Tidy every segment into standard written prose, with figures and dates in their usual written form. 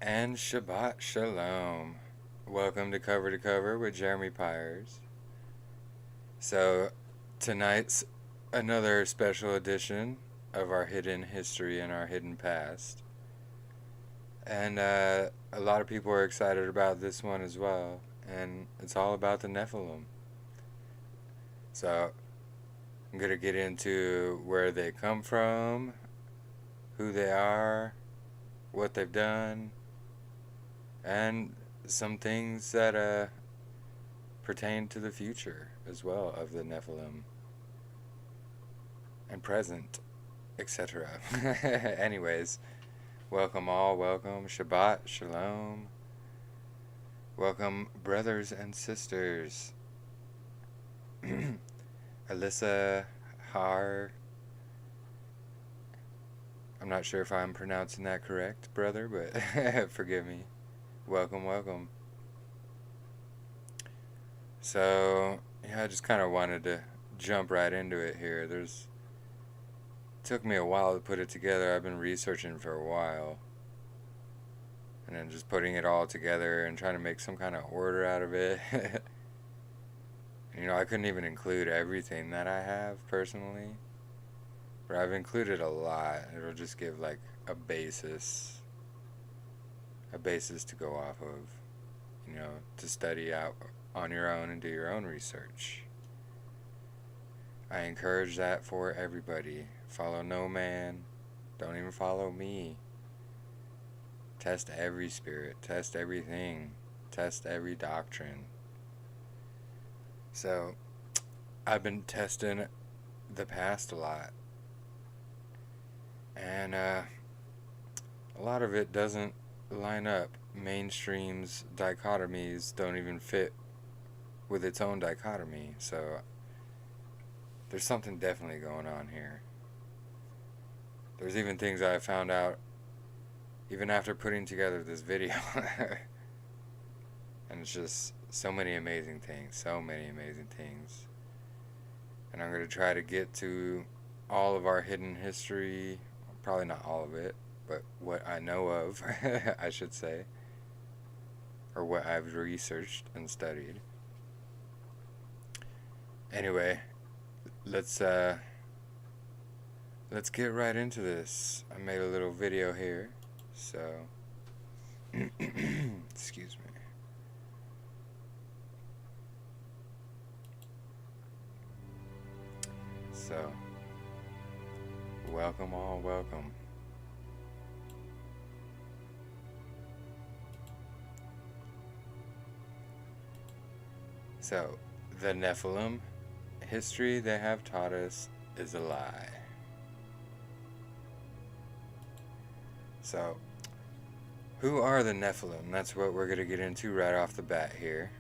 And Shabbat Shalom. Welcome to Cover with Jeremy Pyers. So, tonight's another special edition of our hidden history and our hidden past. And a lot of people are excited about this one as well. And it's all about the Nephilim. So, I'm going to get into where they come from, who they are, what they've done, and some things that pertain to the future as well of the Nephilim and present, etc. Anyways, welcome all, welcome, Shabbat, Shalom, welcome brothers and sisters. Alyssa Har, I'm not sure if I'm pronouncing that correct, brother, but forgive me. Welcome, welcome. So, yeah, I just kind of wanted to jump right into it here. It took me a while to put it together. I've been researching for a while. And then just putting it all together and trying to make some kind of order out of it. I couldn't even include everything that I have personally. But I've included a lot. It'll just give like a basis to go off of, to study out on your own and do your own research. I encourage that for everybody. Follow no man. Don't even follow me. Test every spirit. Test everything. Test every doctrine. So, I've been testing the past a lot. And a lot of it doesn't line up. Mainstream's dichotomies don't even fit with its own dichotomy. So, there's something definitely going on here. There's even things I found out even after putting together this video. And it's just so many amazing things. And I'm going to try to get to all of our hidden history. Probably not all of it, but what I know of, I should say. Or what I've researched and studied. Anyway, let's get right into this. I made a little video here, so excuse me. So, welcome all, welcome. So, the Nephilim, history they have taught us is a lie. So, who are the Nephilim? That's what we're going to get into right off the bat here.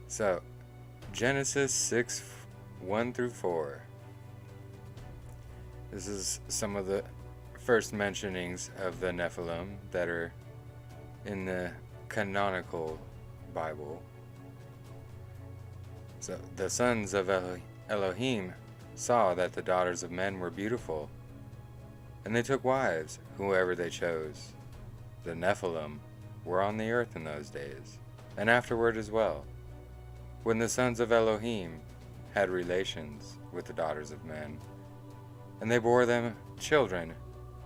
So, Genesis 6, 1 through 4. This is some of the first mentionings of the Nephilim that are in the canonical Bible. So, the sons of Elohim saw that the daughters of men were beautiful, and they took wives, whoever they chose. The Nephilim were on the earth in those days, and afterward as well, when the sons of Elohim had relations with the daughters of men, and they bore them children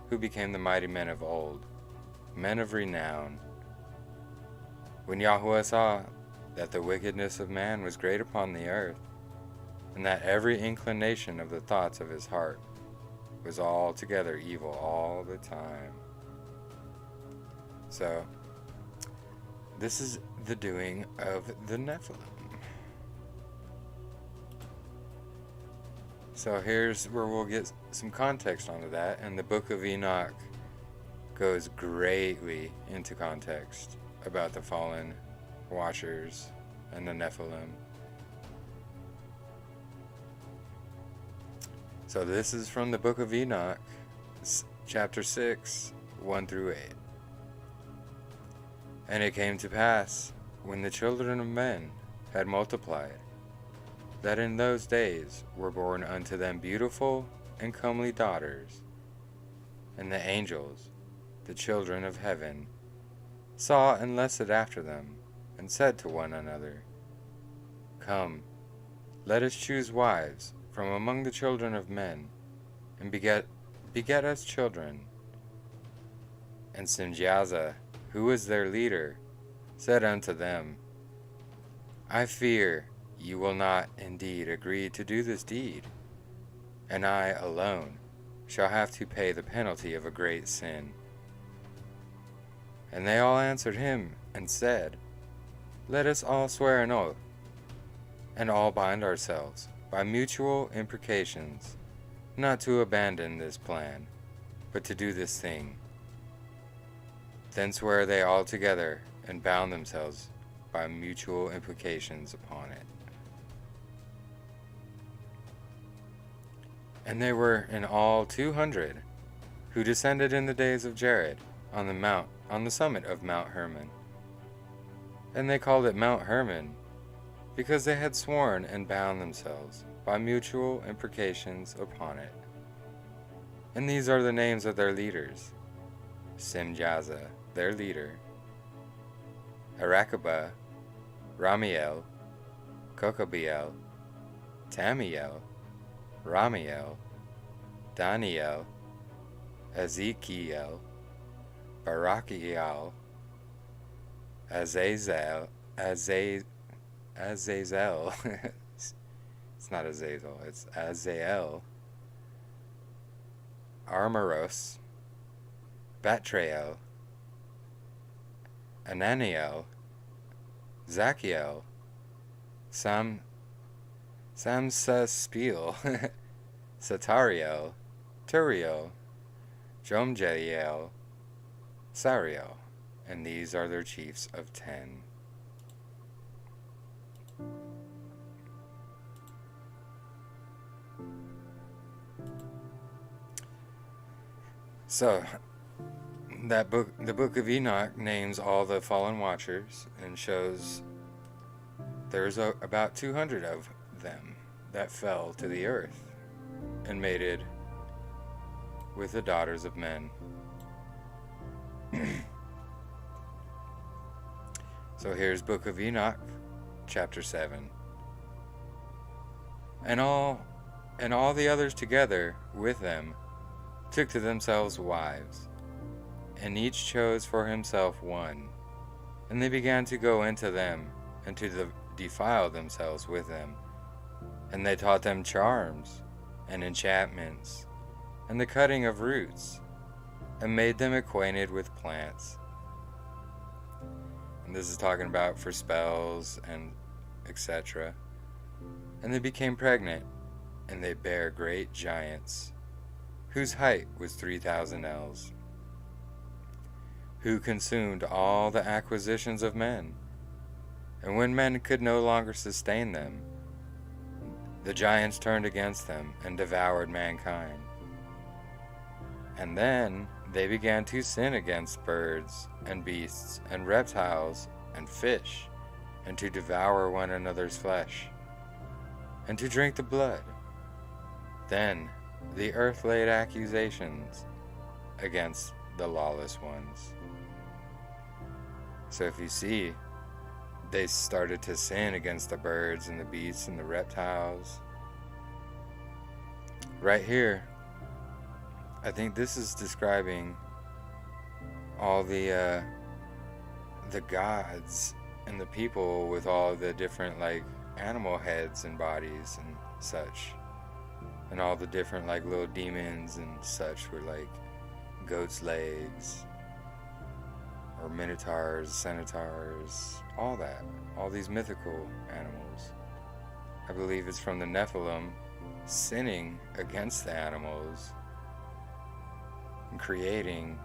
who became the mighty men of old, men of renown. When Yahuwah saw that the wickedness of man was great upon the earth, and that every inclination of the thoughts of his heart was altogether evil all the time. So, this is the doing of the Nephilim. So here's where we'll get some context onto that, and the Book of Enoch goes greatly into context about the fallen watchers and the Nephilim. So this is from the Book of Enoch, chapter 6, 1 through 8. And it came to pass, when the children of men had multiplied, that in those days were born unto them beautiful and comely daughters, And the angels, the children of heaven, saw and lusted after them, and said to one another, Come, let us choose wives from among the children of men, and beget us children. And Simjaza, who was their leader, said unto them, I fear you will not indeed agree to do this deed, and I alone shall have to pay the penalty of a great sin. And they all answered him and said, Let us all swear an oath, and all bind ourselves by mutual imprecations, not to abandon this plan, but to do this thing. Then sware they all together, and bound themselves by mutual implications upon it. And they were in all 200, who descended in the days of Jared on the summit of Mount Hermon. And they called it Mount Hermon, because they had sworn and bound themselves by mutual imprecations upon it. And these are the names of their leaders: Simjaza, their leader, Arakaba, Ramiel, Kokabiel, Tamiel, Ramiel, Daniel, Ezekiel, Barakiel, Azazel, it's not Azazel, it's Azael, Armaros, Batrael, Ananiel, Zachiel, Samsaspiel, Satariel, Turiel, Jomjeiel, Sariel, and these are their chiefs of 10. So, the book of Enoch names all the fallen watchers and shows there's about 200 of them that fell to the earth and mated with the daughters of men. So here's Book of Enoch, chapter 7. And all the others together with them took to themselves wives, and each chose for himself one. And they began to go into them, and to defile themselves with them. And they taught them charms, and enchantments, and the cutting of roots, and made them acquainted with plants. And this is talking about for spells and etc. And they became pregnant, and they bare great giants, whose height was 3,000 ells, who consumed all the acquisitions of men. And when men could no longer sustain them, the giants turned against them and devoured mankind. And then they began to sin against birds and beasts and reptiles and fish, and to devour one another's flesh, and to drink the blood. Then the earth laid accusations against the lawless ones. So if you see, they started to sin against the birds and the beasts and the reptiles. Right here, I think this is describing all the gods and the people with all the different like animal heads and bodies and such, and all the different like little demons and such were like goats' legs or minotaurs, centaurs, all that, all these mythical animals. I believe it's from the Nephilim sinning against the animals and creating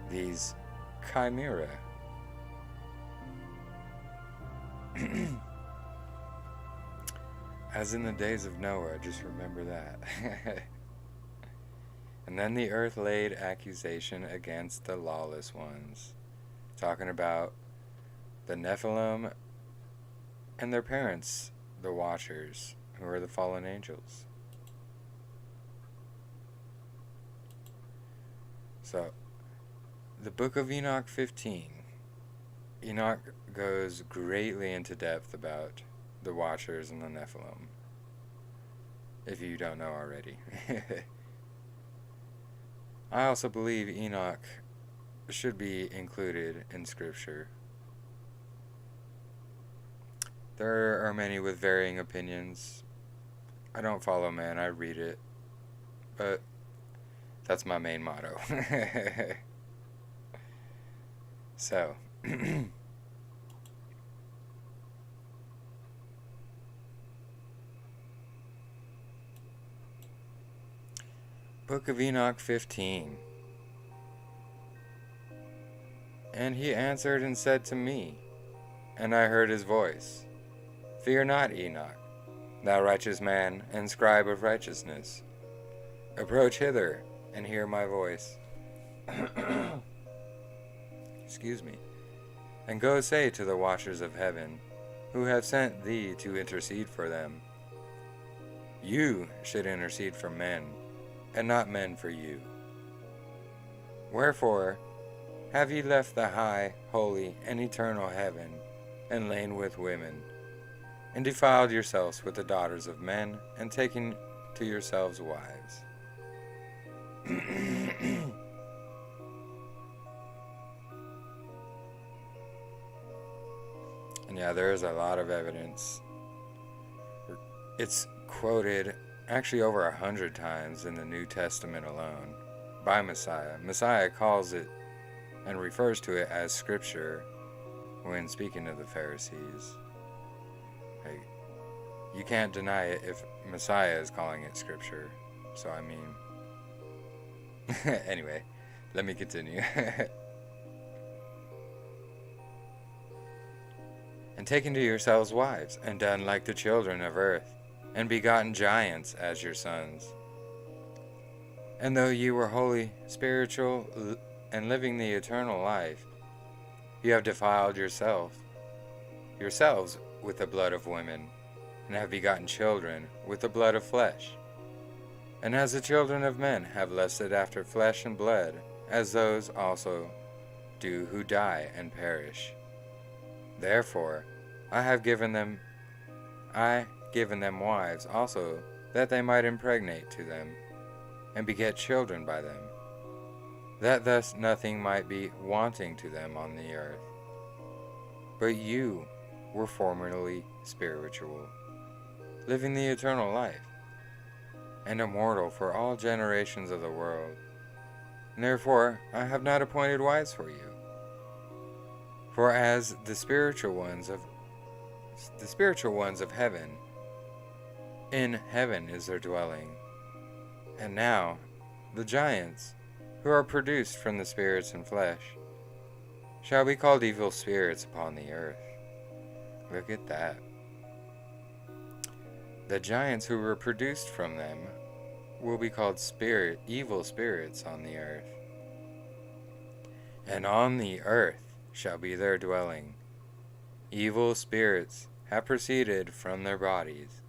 these chimera. As in the days of Noah, just remember that. And then the earth laid accusation against the lawless ones, talking about the Nephilim and their parents, the Watchers, who are the fallen angels. So, the Book of Enoch 15. Enoch goes greatly into depth about the Watchers and the Nephilim, if you don't know already. I also believe Enoch should be included in Scripture. There are many with varying opinions. I don't follow man, I read it. But that's my main motto. So, Book of Enoch 15. And he answered and said to me, and I heard his voice, Fear not, Enoch, thou righteous man and scribe of righteousness. Approach hither and hear my voice. Excuse me. And go say to the watchers of heaven, who have sent thee to intercede for them. You should intercede for men, and not men for you. Wherefore have ye left the high, holy, and eternal heaven, and lain with women, and defiled yourselves with the daughters of men, and taken to yourselves wives. And yeah, there is a lot of evidence. It's quoted actually over 100 times in the New Testament alone by Messiah. Messiah calls it and refers to it as Scripture when speaking of the Pharisees. Like, you can't deny it if Messiah is calling it Scripture. So I mean, anyway, let me continue. And taken to yourselves wives, and done like the children of earth, and begotten giants as your sons. And though ye were holy, spiritual, and living the eternal life, you have defiled yourselves with the blood of women, and have begotten children with the blood of flesh. And as the children of men have lusted after flesh and blood, as those also do who die and perish. Therefore I have given them wives also, that they might impregnate to them, and beget children by them, that thus nothing might be wanting to them on the earth. But you were formerly spiritual, living the eternal life, and immortal for all generations of the world. And therefore I have not appointed wives for you. For as the spiritual ones of heaven, in heaven is their dwelling. And now the giants, who are produced from the spirits and flesh, shall be called evil spirits upon the earth. Look at that. The giants who were produced from them will be called evil spirits on the earth. And on the earth shall be their dwelling. Evil spirits have proceeded from their bodies,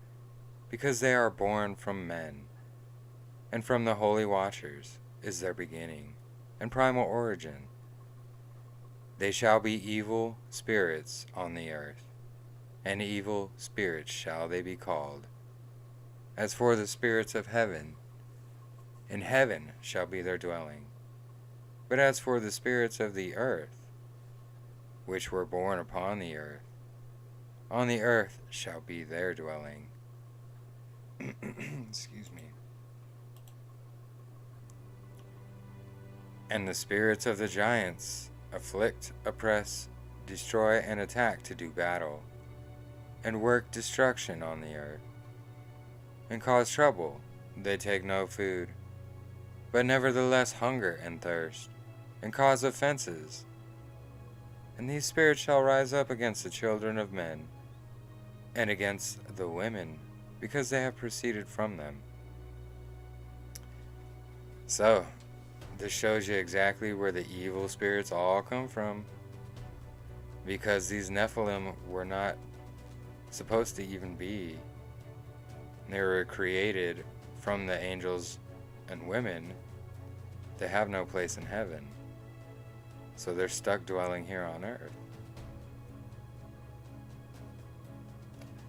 because they are born from men, and from the holy watchers is their beginning and primal origin. They shall be evil spirits on the earth, and evil spirits shall they be called. As for the spirits of heaven, in heaven shall be their dwelling. But as for the spirits of the earth, which were born upon the earth, on the earth shall be their dwelling. Excuse me. And the spirits of the giants afflict, oppress, destroy, and attack to do battle, and work destruction on the earth, and cause trouble. They take no food, but nevertheless hunger and thirst, and cause offenses. And these spirits shall rise up against the children of men, and against the women, because they have proceeded from them. So, this shows you exactly where the evil spirits all come from, because these Nephilim were not supposed to even be. They were created from the angels and women they have no place in heaven. So they're stuck dwelling here on earth.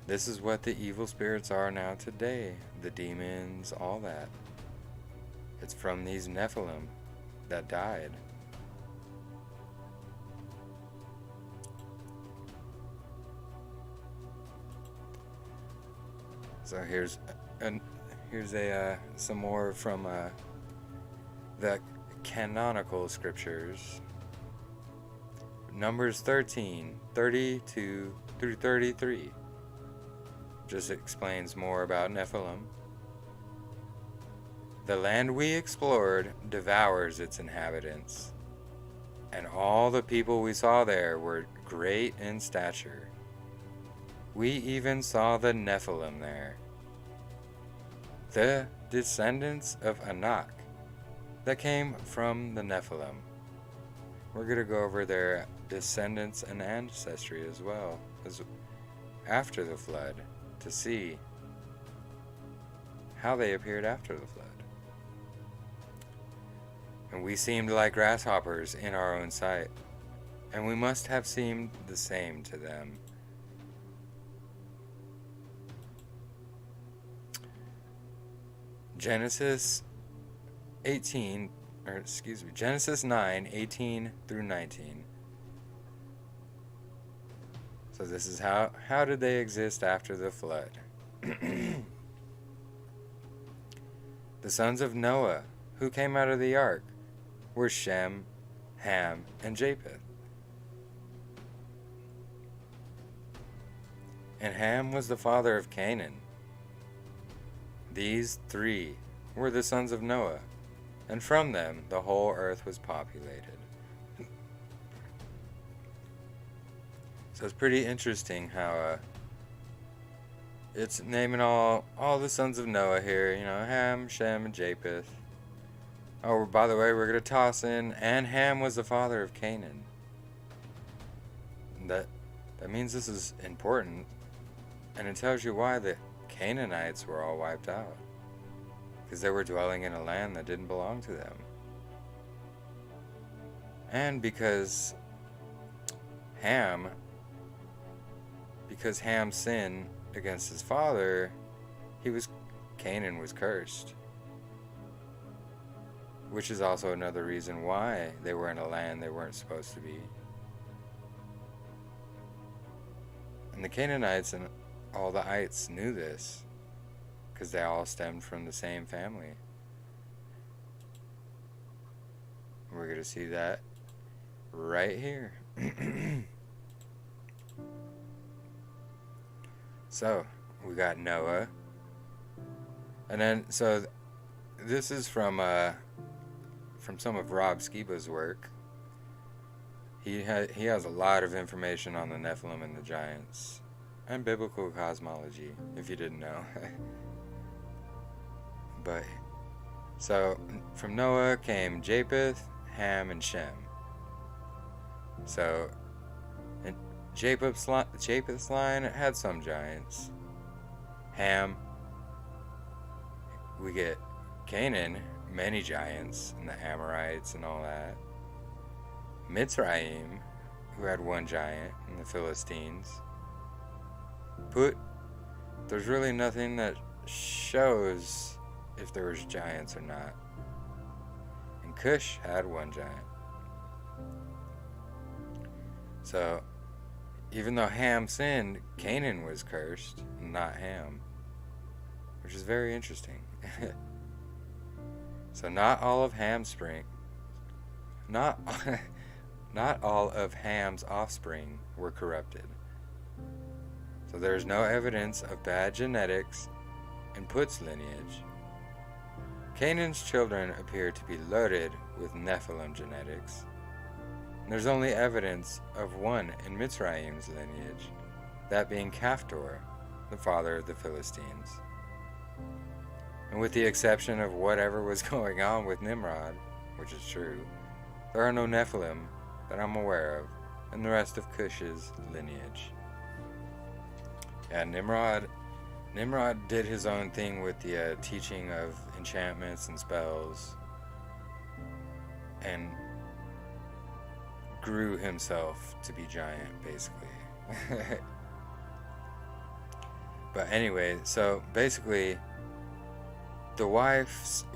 This is what the evil spirits are now today. The demons, all that. It's from these Nephilim that died. So here's some more from the canonical scriptures. Numbers 13, 32 through 33. Just explains more about Nephilim. The land we explored devours its inhabitants, and all the people we saw there were great in stature. We even saw the Nephilim there, the descendants of Anak that came from the Nephilim. We're going to go over their descendants and ancestry as well as after the flood to see how they appeared after the flood. And we seemed like grasshoppers in our own sight, and we must have seemed the same to them. Genesis 9, 18 through 19. So this is how did they exist after the flood? The sons of Noah, who came out of the ark, were Shem, Ham, and Japheth. And Ham was the father of Canaan. These three were the sons of Noah, and from them the whole earth was populated. So it's pretty interesting how it's naming all the sons of Noah here, Ham, Shem, and Japheth. Oh, by the way, we're going to toss in, and Ham was the father of Canaan. That means this is important, and it tells you why the Canaanites were all wiped out. Because they were dwelling in a land that didn't belong to them. And because Ham sinned against his father, Canaan was cursed. Which is also another reason why they were in a land they weren't supposed to be. And the Canaanites and all the ites knew this, because they all stemmed from the same family. We're going to see that right here. So, we got Noah. And then, so this is from some of Rob Skiba's work. He has a lot of information on the Nephilim and the giants, and biblical cosmology, if you didn't know. But, so, from Noah came Japheth, Ham, and Shem. So, and Japheth's line had some giants. Ham, we get Canaan, many giants, and the Amorites and all that. Mitzrayim, who had one giant, and the Philistines. There's really nothing that shows if there was giants or not. And Cush had one giant. So, even though Ham sinned, Canaan was cursed, not Ham. Which is very interesting. So not all of Ham's offspring were corrupted. So there is no evidence of bad genetics in Put's lineage. Canaan's children appear to be loaded with Nephilim genetics. And there's only evidence of one in Mitzrayim's lineage, that being Caphtor, the father of the Philistines. And with the exception of whatever was going on with Nimrod, which is true, there are no Nephilim that I'm aware of in the rest of Cush's lineage. Yeah, Nimrod did his own thing with the teaching of enchantments and spells. and grew himself to be giant, basically. But anyway, so basically, the wives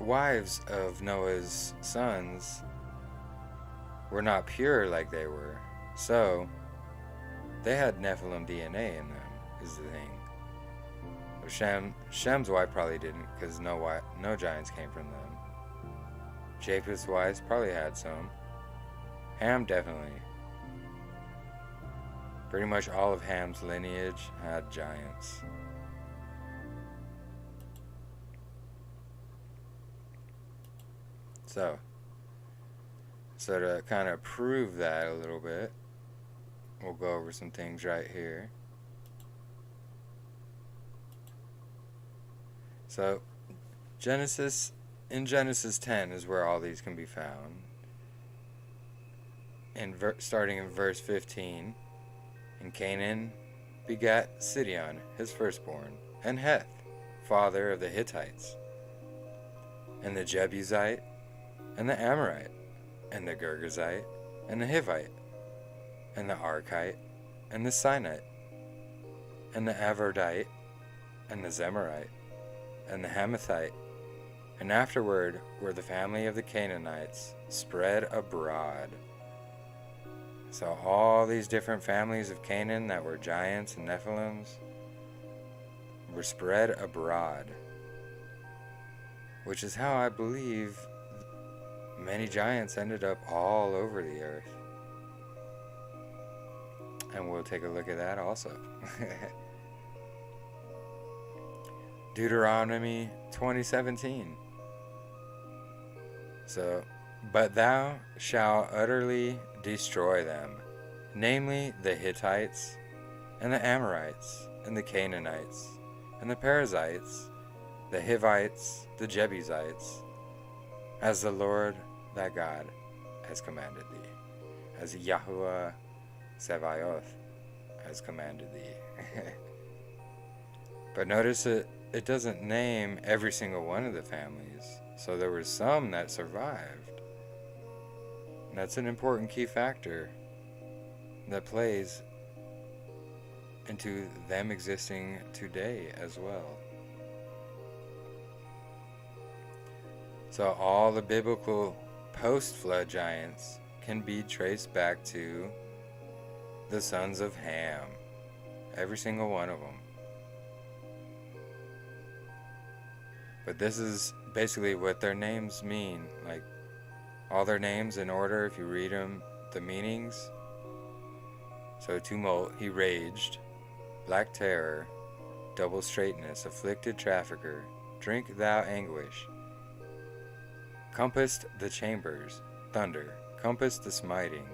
of Noah's sons were not pure like they were. So, they had Nephilim DNA in them, is the thing. Shem's wife probably didn't, because no giants came from them. Japheth's wives probably had some. Ham definitely. Pretty much all of Ham's lineage had giants. So to kind of prove that a little bit, we'll go over some things right here. So in Genesis 10 is where all these can be found. Starting in verse 15, and Canaan begat Sidon, his firstborn, and Heth, father of the Hittites, and the Jebusite, and the Amorite, and the Girgazite, and the Hivite, and the Archite, and the Sinite, and the Avardite, and the Zemarite, and the Hamathite. And afterward were the family of the Canaanites spread abroad. So all these different families of Canaan that were giants and Nephilims were spread abroad, which is how I believe many giants ended up all over the earth. And we'll take a look at that also. Deuteronomy 20:17. So, but thou shalt utterly destroy them, namely the Hittites, and the Amorites, and the Canaanites, and the Perizzites, the Hivites, the Jebusites, as the Lord thy God has commanded thee, as Yahuwah Sebaoth has commanded thee. But notice it doesn't name every single one of the families, so there were some that survived. And that's an important key factor that plays into them existing today as well. So all the biblical post-flood giants can be traced back to the sons of Ham. Every single one of them. But this is basically what their names mean. Like, all their names in order, if you read them, the meanings. So tumult, he raged. Black terror, double straightness, afflicted trafficker, drink thou anguish. Compassed the chambers, thunder, compassed the smiting.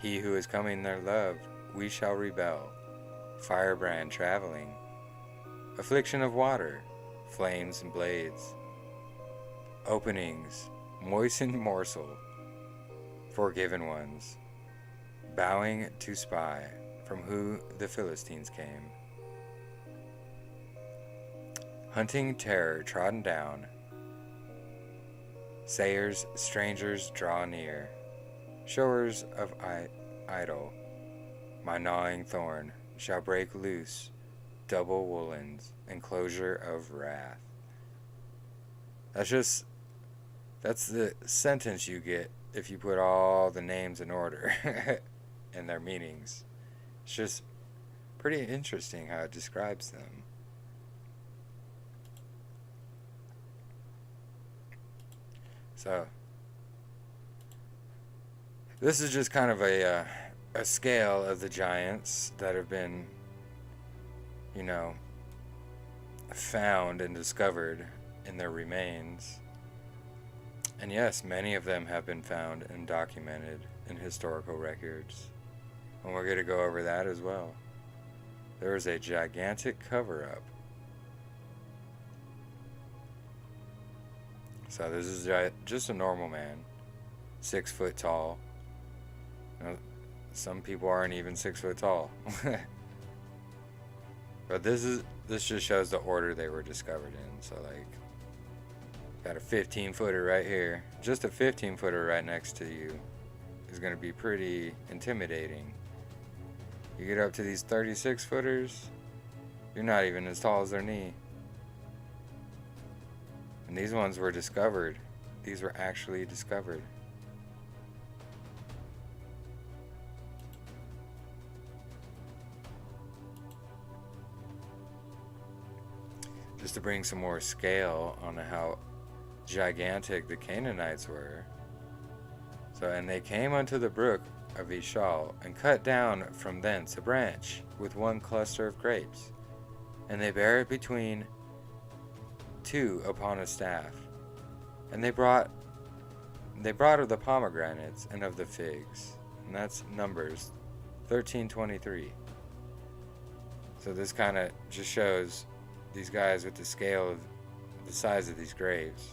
He who is coming their love, we shall rebel. Firebrand traveling. Affliction of water, flames and blades. Openings, moistened morsel, forgiven ones. Bowing to spy, from who the Philistines came. Hunting terror trodden down. Sayers, strangers draw near. Showers of idol, my gnawing thorn shall break loose, double woolens, enclosure of wrath. That's the sentence you get if you put all the names in order and their meanings. It's just pretty interesting how it describes them. So, this is just kind of a scale of the giants that have been, found and discovered in their remains. And yes, many of them have been found and documented in historical records. And we're going to go over that as well. There is a gigantic cover-up. So this is just a normal man, 6 foot tall. Some people aren't even 6 foot tall. But this just shows the order they were discovered in. So Got a 15-footer right here. Just a 15-footer right next to you is going to be pretty intimidating. You get up to these 36-footers, you're not even as tall as their knee. And these ones were discovered. These were actually discovered. Just to bring some more scale on how gigantic the Canaanites were. So, and they came unto the brook of Eshcol, and cut down from thence a branch with one cluster of grapes, and they bare it between two upon a staff. And they brought of the pomegranates and of the figs. And that's Numbers 13:23. So this kind of just shows these guys with the scale of the size of these grapes,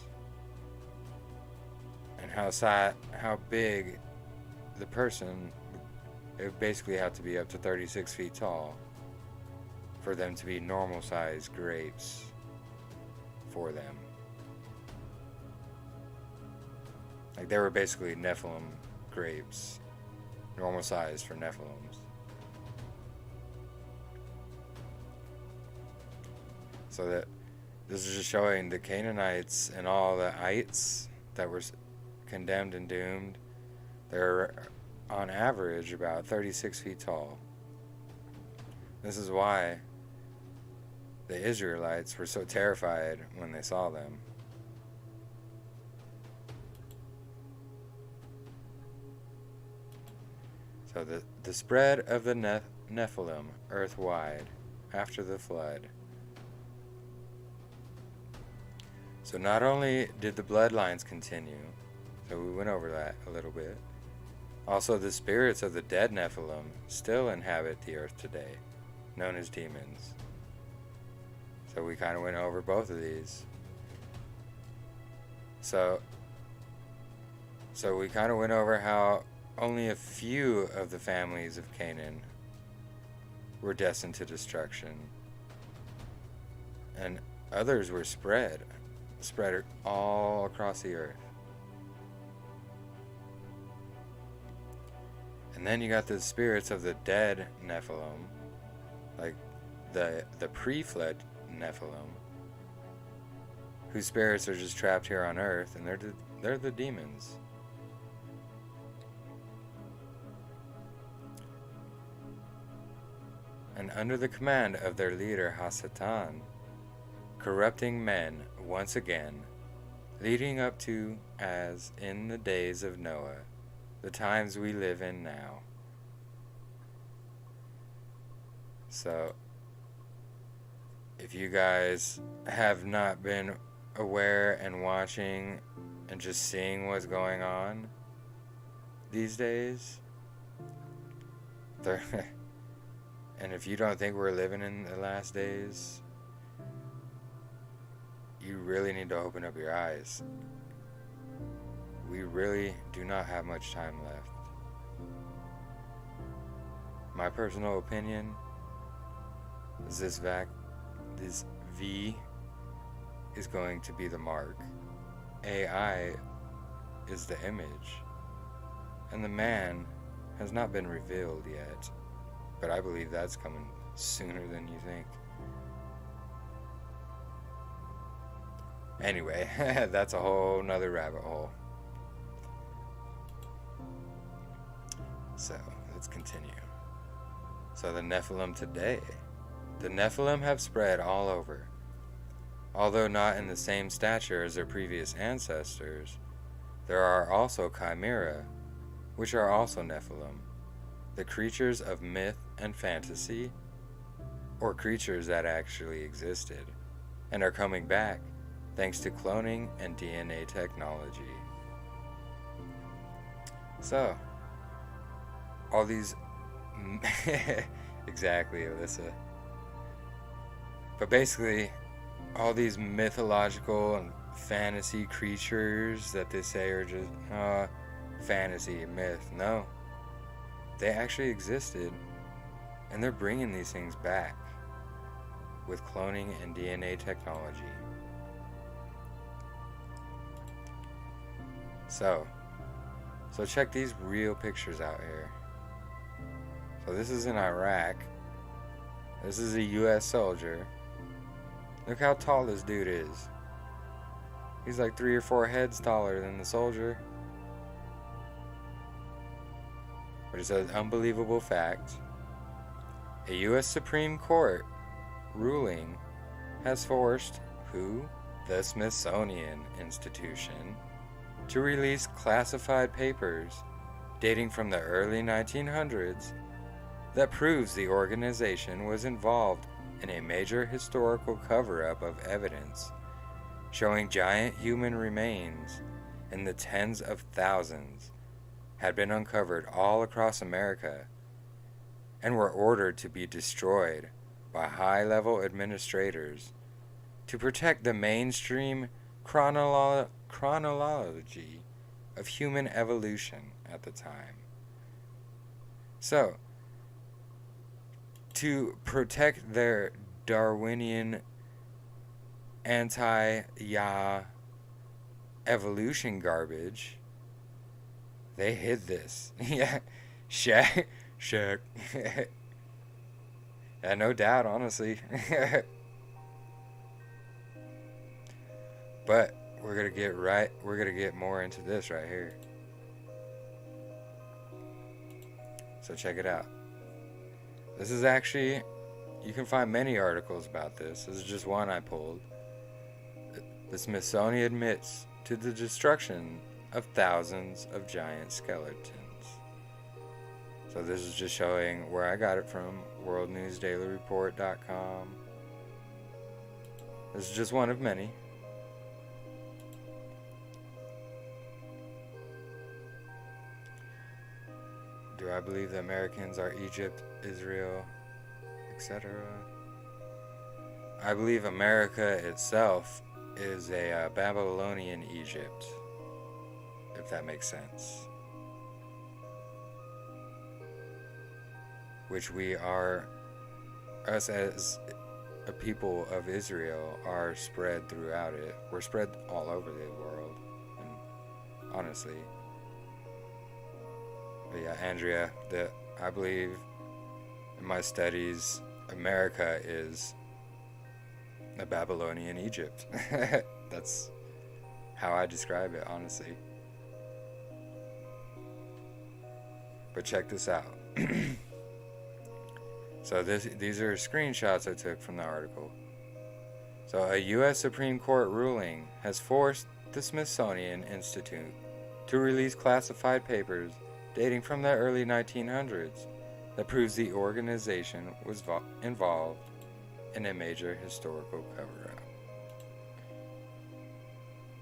and how big the person, it would basically have to be up to 36 feet tall for them to be normal sized grapes for them. Like, they were basically Nephilim grapes, normal size for Nephilims. So that this is just showing the Canaanites and all the ites that were condemned and doomed. They're on average about 36 feet tall. This is why the Israelites were so terrified when they saw them. So the spread of the Nephilim earth-wide after the flood. So not only did the bloodlines continue, so we went over that a little bit, also the spirits of the dead Nephilim still inhabit the earth today, known as demons. So we kind of went over both of these. So we kind of went over how only a few of the families of Canaan were destined to destruction, and others were spread all across the earth. And then you got the spirits of the dead Nephilim, like the pre-flood Nephilim, whose spirits are just trapped here on earth, and they're the demons. And under the command of their leader Hasatan, corrupting men once again, leading up to as in the days of Noah, the times we live in now. So, if you guys have not been aware and watching and just seeing what's going on these days, and if you don't think we're living in the last days, you really need to open up your eyes. We really do not have much time left. My personal opinion is this V is going to be the mark. AI is the image. And the man has not been revealed yet. But I believe that's coming sooner than you think. Anyway, that's a whole nother rabbit hole. So, let's continue. So the Nephilim today. The Nephilim have spread all over. Although not in the same stature as their previous ancestors, there are also Chimera, which are also Nephilim, the creatures of myth and fantasy, or creatures that actually existed, and are coming back thanks to cloning and DNA technology. So, all these... Exactly, Alyssa. But basically, all these mythological and fantasy creatures that they say are just fantasy, myth. No. They actually existed, and they're bringing these things back with cloning and DNA technology. So check these real pictures out here. So this is in Iraq. This is a US soldier. Look how tall this dude is. He's like 3 or 4 heads taller than the soldier. But it says, unbelievable fact. A US Supreme Court ruling has forced who? The Smithsonian Institution to release classified papers dating from the early 1900s that proves the organization was involved in a major historical cover-up of evidence showing giant human remains in the tens of thousands had been uncovered all across America and were ordered to be destroyed by high-level administrators to protect the mainstream chronology of human evolution at the time. So, to protect their Darwinian anti-Yah evolution garbage, they hid this. Yeah, Shaq. Yeah, no doubt, honestly. But we're gonna get more into this right here. So check it out. This is actually, you can find many articles about this. This is just one I pulled. The Smithsonian admits to the destruction of thousands of giant skeletons. So this is just showing where I got it from, worldnewsdailyreport.com. This is just one of many. Do I believe the Americans are Egypt, Israel, etc.? I believe America itself is a Babylonian Egypt, if that makes sense. Which we are, us as a people of Israel, are spread throughout it. We're spread all over the world, and honestly. But yeah, Andrea, I believe in my studies, America is a Babylonian Egypt. That's how I describe it, honestly. But check this out. So these are screenshots I took from the article. So a U.S. Supreme Court ruling has forced the Smithsonian Institute to release classified papers dating from the early 1900s that proves the organization was involved in a major historical cover-up.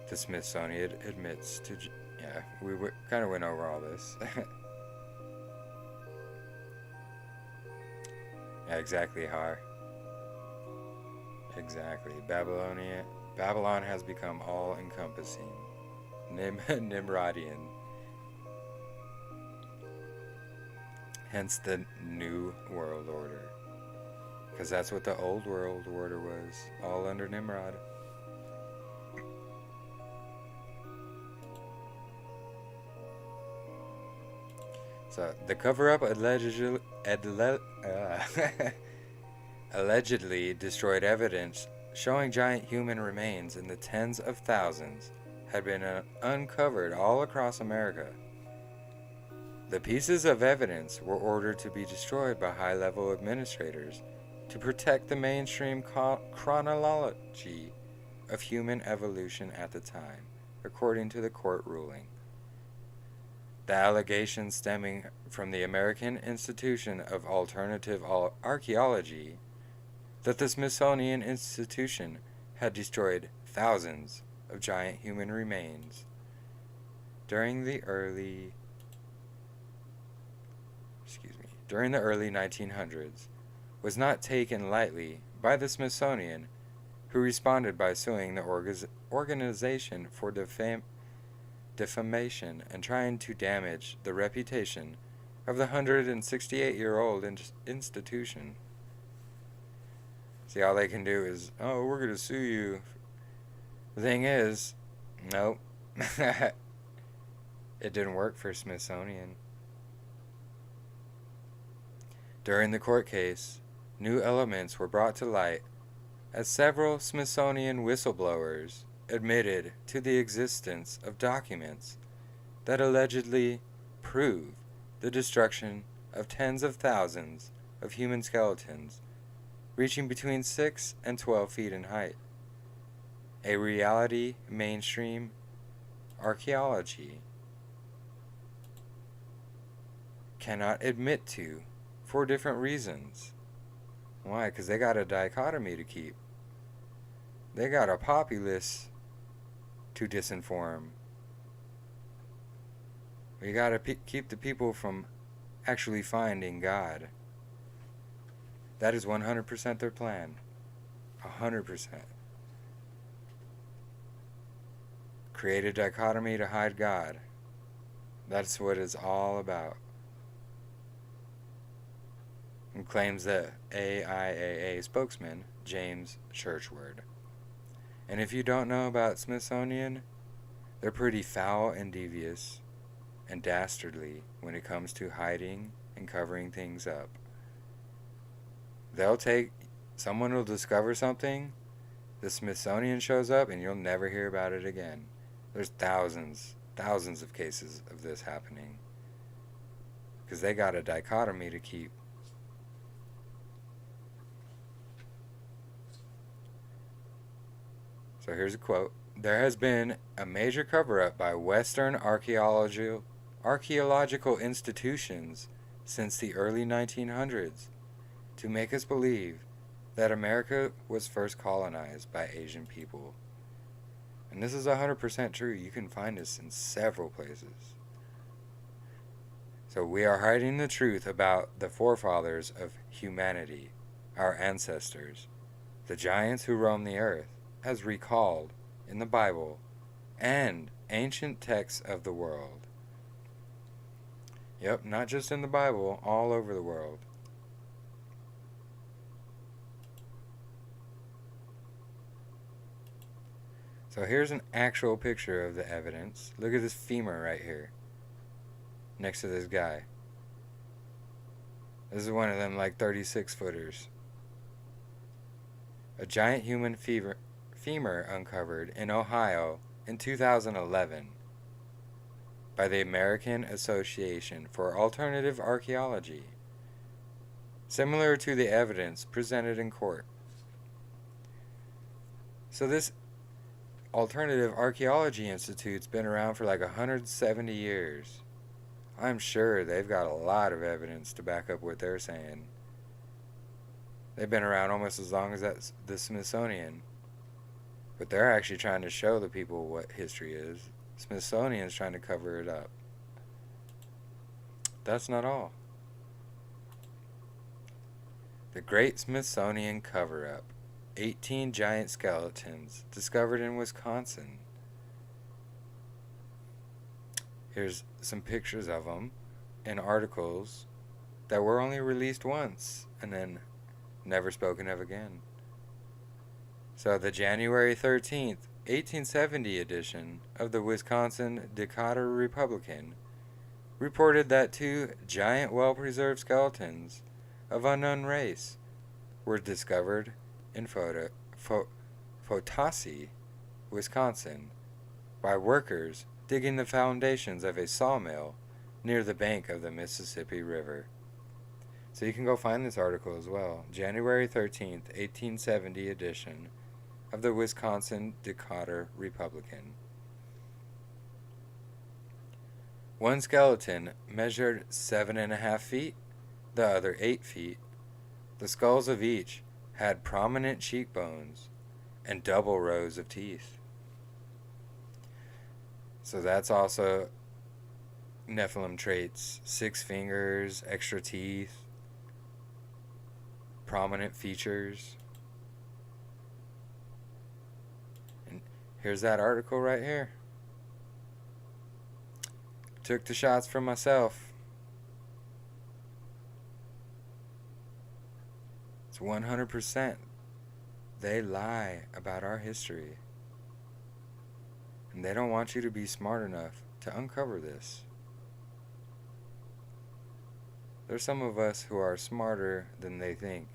The Smithsonian admits to... Yeah, we kind of went over all this. Yeah, exactly, Har. Exactly. Babylon has become all-encompassing. Nimrodian. Hence the New World Order. Because that's what the Old World Order was. All under Nimrod. So, the cover-up allegedly destroyed evidence showing giant human remains in the tens of thousands had been uncovered all across America. The pieces of evidence were ordered to be destroyed by high-level administrators to protect the mainstream chronology of human evolution at the time, according to the court ruling. The allegations stemming from the American Institution of Alternative Archaeology that the Smithsonian Institution had destroyed thousands of giant human remains during the early 1900s was not taken lightly by the Smithsonian, who responded by suing the organization for defamation and trying to damage the reputation of the 168-year-old institution. See, all they can do is, oh, we're going to sue you. The thing is, nope. It didn't work for Smithsonian. During the court case, new elements were brought to light as several Smithsonian whistleblowers admitted to the existence of documents that allegedly prove the destruction of tens of thousands of human skeletons reaching between 6 and 12 feet in height. A reality mainstream archaeology cannot admit to for different reasons. Why? Because they got a dichotomy to keep. They got a populace to disinform. We gotta keep the people from actually finding God. That is 100% their plan. 100%. Create a dichotomy to hide God. That's what it's all about. And claims the AIAA spokesman, James Churchward. And if you don't know about Smithsonian, they're pretty foul and devious and dastardly when it comes to hiding and covering things up. Someone will discover something, the Smithsonian shows up, and you'll never hear about it again. There's thousands of cases of this happening. Because they got a dichotomy to keep. So here's a quote. There has been a major cover-up by Western archaeological institutions since the early 1900s to make us believe that America was first colonized by Asian people. And this is 100% true. You can find this in several places. So we are hiding the truth about the forefathers of humanity, our ancestors, the giants who roamed the earth, as recalled in the Bible and ancient texts of the world. Yep, not just in the Bible, all over the world. So here's an actual picture of the evidence. Look at this femur right here, next to this guy. This is one of them like 36-footers. A giant human femur uncovered in Ohio in 2011 by the American Association for Alternative Archaeology, similar to the evidence presented in court. So this Alternative Archaeology Institute's been around for like 170 years. I'm sure they've got a lot of evidence to back up what they're saying. They've been around almost as long as the Smithsonian. But they're actually trying to show the people what history is. Smithsonian's trying to cover it up. That's not all. The Great Smithsonian Cover-Up. 18 giant skeletons discovered in Wisconsin. Here's some pictures of them in articles that were only released once and then never spoken of again. So the January 13th, 1870 edition of the Wisconsin Decatur Republican reported that 2 giant well-preserved skeletons of unknown race were discovered in Potosi, Wisconsin, by workers digging the foundations of a sawmill near the bank of the Mississippi River. So you can go find this article as well. January 13th, 1870 edition of the Wisconsin Decatur Republican. One skeleton measured 7.5 feet, the other 8 feet. The skulls of each had prominent cheekbones and double rows of teeth. So that's also Nephilim traits. 6 fingers, extra teeth, prominent features. And here's that article right here. Took the shots from myself. It's 100%. They lie about our history. And they don't want you to be smart enough to uncover this. There's some of us who are smarter than they think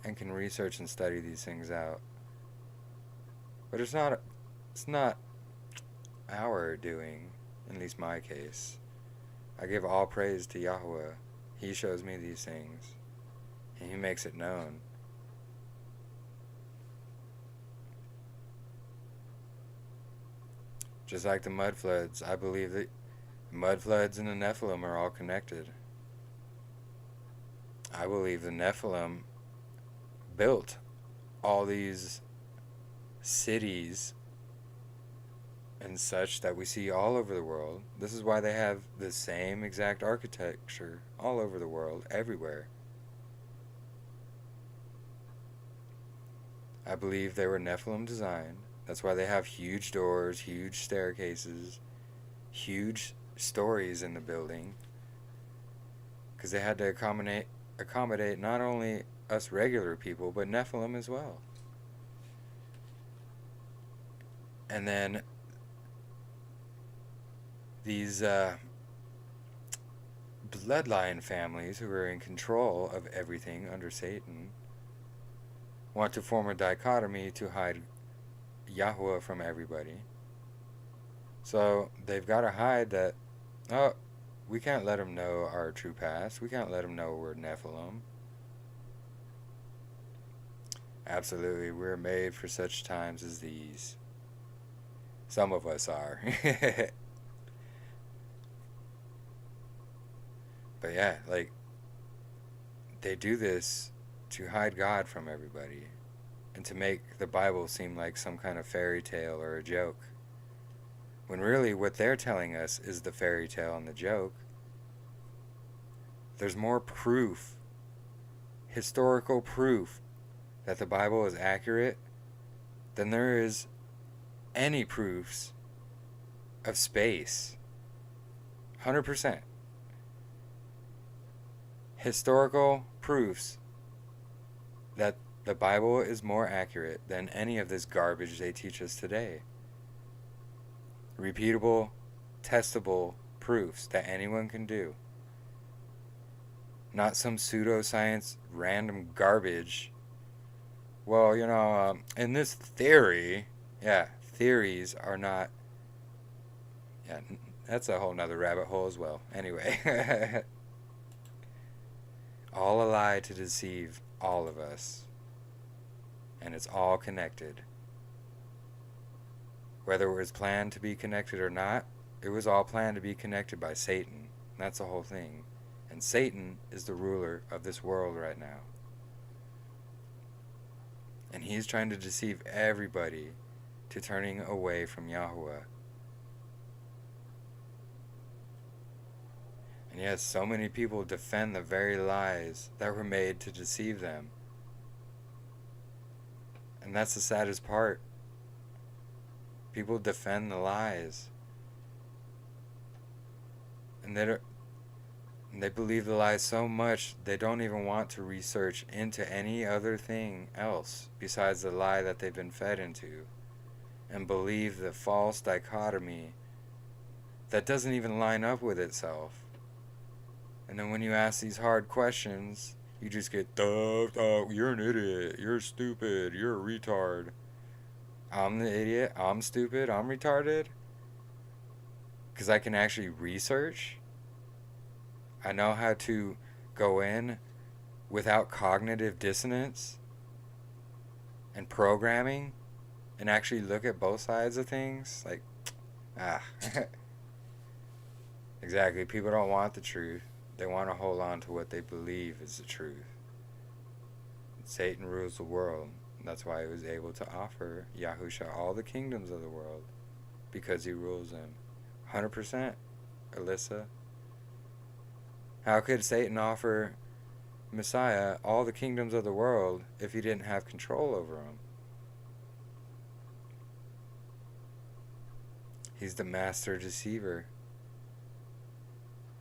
and can research and study these things out. But it's not our doing, at least my case. I give all praise to Yahweh. He shows me these things, and He makes it known. Just like the mud floods, I believe that mud floods and the Nephilim are all connected. I believe the Nephilim built all these cities and such that we see all over the world. This is why they have the same exact architecture all over the world, everywhere. I believe they were Nephilim designed. That's why they have huge doors, huge staircases, huge stories in the building. Because they had to accommodate not only us regular people, but Nephilim as well. And then these bloodline families who are in control of everything under Satan want to form a dichotomy to hide Yahweh from everybody. So they've got to hide that, oh, we can't let them know our true past. We can't let them know we're Nephilim. Absolutely, we're made for such times as these. Some of us are. But yeah, like, they do this to hide God from everybody and to make the Bible seem like some kind of fairy tale or a joke. When really what they're telling us is the fairy tale and the joke. There's more proof, historical proof, that the Bible is accurate than there is any proofs of space. 100%. Historical proofs that the Bible is more accurate than any of this garbage they teach us today. Repeatable, testable proofs that anyone can do. Not some pseudoscience random garbage. Well, in this theory, theories are not, that's a whole nother rabbit hole as well. Anyway, all a lie to deceive all of us. And it's all connected. Whether it was planned to be connected or not, it was all planned to be connected by Satan. That's the whole thing. And Satan is the ruler of this world right now. And he's trying to deceive everybody to turning away from Yahweh. And yes, so many people defend the very lies that were made to deceive them. And that's the saddest part. People defend the lies. And they believe the lies so much they don't even want to research into any other thing else besides the lie that they've been fed into, and believe the false dichotomy that doesn't even line up with itself. And then when you ask these hard questions, you just get, you're an idiot, you're stupid, you're a retard. I'm the idiot, I'm stupid, I'm retarded? Because I can actually research? I know how to go in without cognitive dissonance and programming and actually look at both sides of things? Like, Exactly, people don't want the truth. They want to hold on to what they believe is the truth. Satan rules the world. That's why he was able to offer Yahusha all the kingdoms of the world, because he rules them. 100%, Alyssa. How could Satan offer Messiah all the kingdoms of the world if he didn't have control over them? He's the master deceiver.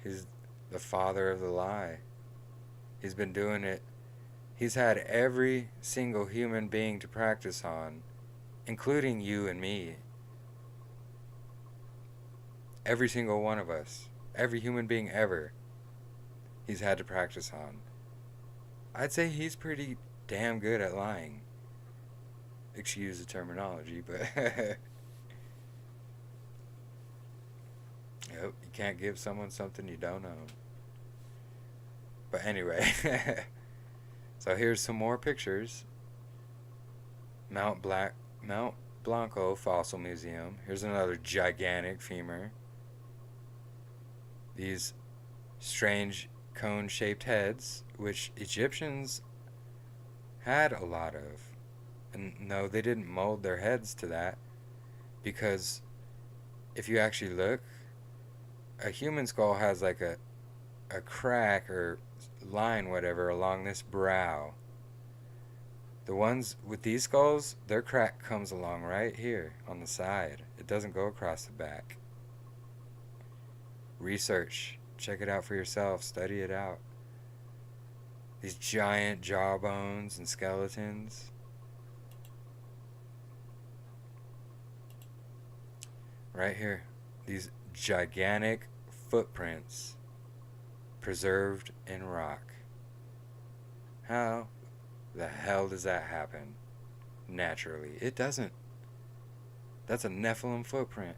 He's the father of the lie. He's been doing it. He's had every single human being to practice on, including you and me. every single one of us, every human being ever, he's had to practice on. I'd say he's pretty damn good at lying. Excuse the terminology, but yep, you can't give someone something you don't know. But anyway, so here's some more pictures. Mount Blanco Fossil Museum. Here's another gigantic femur. These strange cone-shaped heads, which Egyptians had a lot of. And no, they didn't mold their heads to that, because if you actually look, a human skull has like a crack or line, whatever, along this brow. The ones with these skulls, their crack comes along right here on the side. It doesn't go across the back. Research. Check it out for yourself. Study it out. These giant jawbones and skeletons. Right here. These gigantic footprints preserved in rock. How the hell does that happen? Naturally. It doesn't. That's a Nephilim footprint.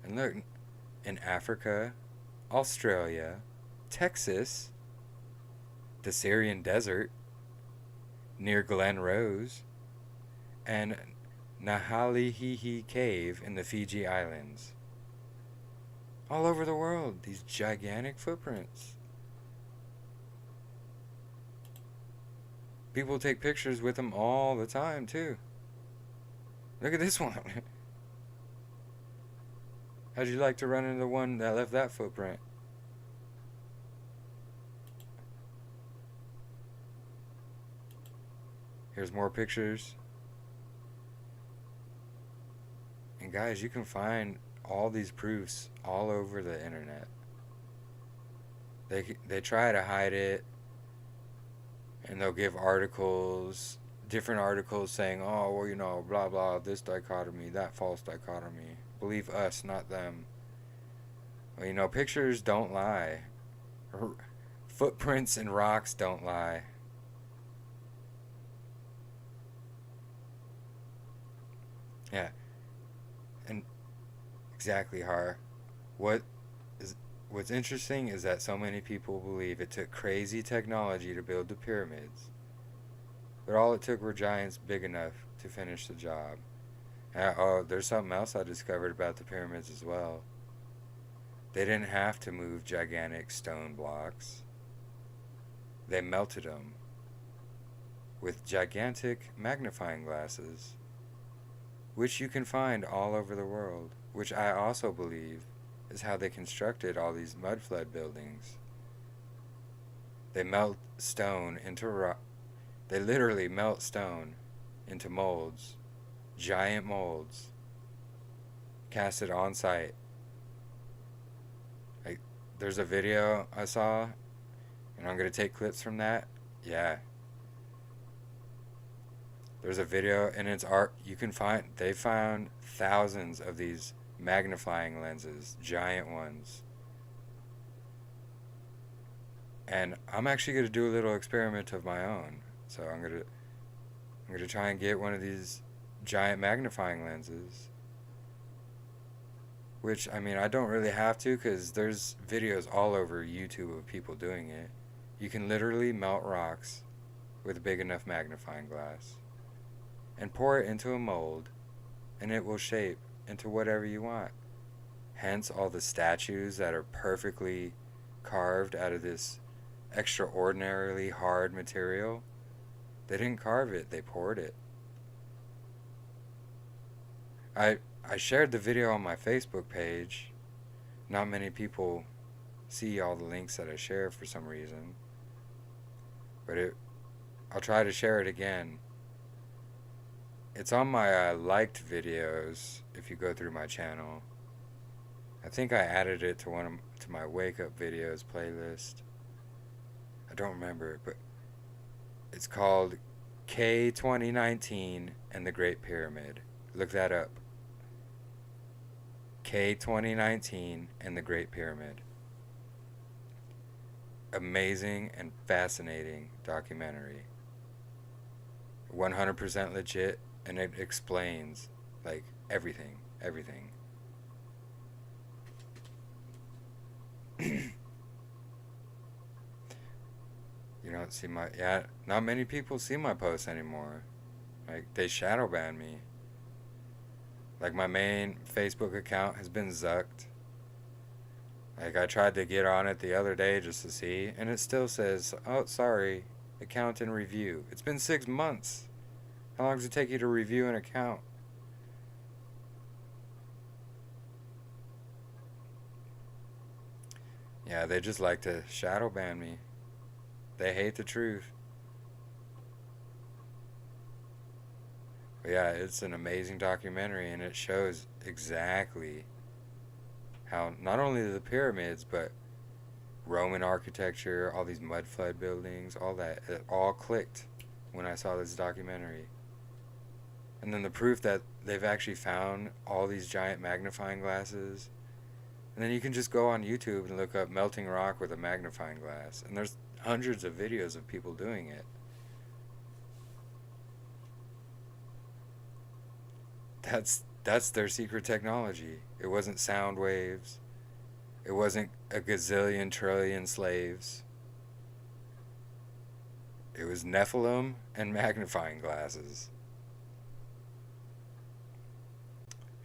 And look, in Africa, Australia, Texas, the Syrian desert, near Glen Rose, and Nahalihihi Cave in the Fiji Islands. All over the world, these gigantic footprints. People take pictures with them all the time, too. Look at this one. How'd you like to run into the one that left that footprint? Here's more pictures. And guys, you can find all these proofs all over the internet. They try to hide it, and they'll give articles, different articles saying, oh, well, you know, blah, blah, this dichotomy, that false dichotomy. Believe us, not them. Well, you know, pictures don't lie. Footprints and rocks don't lie. Yeah. And exactly, Har. What's interesting is that so many people believe it took crazy technology to build the pyramids. But all it took were giants big enough to finish the job. Oh, there's something else I discovered about the pyramids as well. They didn't have to move gigantic stone blocks. They melted them with gigantic magnifying glasses, which you can find all over the world, which I also believe is how they constructed all these mud flood buildings. They melt stone into rock. They literally melt stone into molds, giant molds, cast it on site. Like, there's a video I saw, and I'm gonna take clips from that. Yeah. There's a video, and it's art. You can find, they found thousands of these magnifying lenses, giant ones. And I'm actually gonna do a little experiment of my own. So I'm gonna try and get one of these giant magnifying lenses. Which, I mean, I don't really have to, because there's videos all over YouTube of people doing it. You can literally melt rocks with a big enough magnifying glass and pour it into a mold, and it will shape into whatever you want. Hence all the statues that are perfectly carved out of this extraordinarily hard material. They didn't carve it, they poured it. I shared the video on my Facebook page. Not many people see all the links that I share for some reason. But I'll try to share it again. It's on my liked videos if you go through my channel. I think I added it to my wake up videos playlist. I don't remember, but it's called K 2019 and the Great Pyramid. Look that up. K2019 and the Great Pyramid. Amazing and fascinating documentary. 100% legit, and it explains like everything. You don't see my, yeah, not many people see my posts anymore. Like, they shadow ban me. Like, my main Facebook account has been zucked. Like, I tried to get on it the other day just to see, and it still says, oh, sorry, account in review. It's been 6 months. How long does it take you to review an account? Yeah, they just like to shadow ban me. They hate the truth. But yeah, it's an amazing documentary, and it shows exactly how not only the pyramids, but Roman architecture, all these mud flood buildings, all that, it all clicked when I saw this documentary. And then the proof that they've actually found all these giant magnifying glasses. And then you can just go on YouTube and look up melting rock with a magnifying glass, and there's hundreds of videos of people doing it. That's their secret technology. It wasn't sound waves. It wasn't a gazillion trillion slaves. It was Nephilim and magnifying glasses.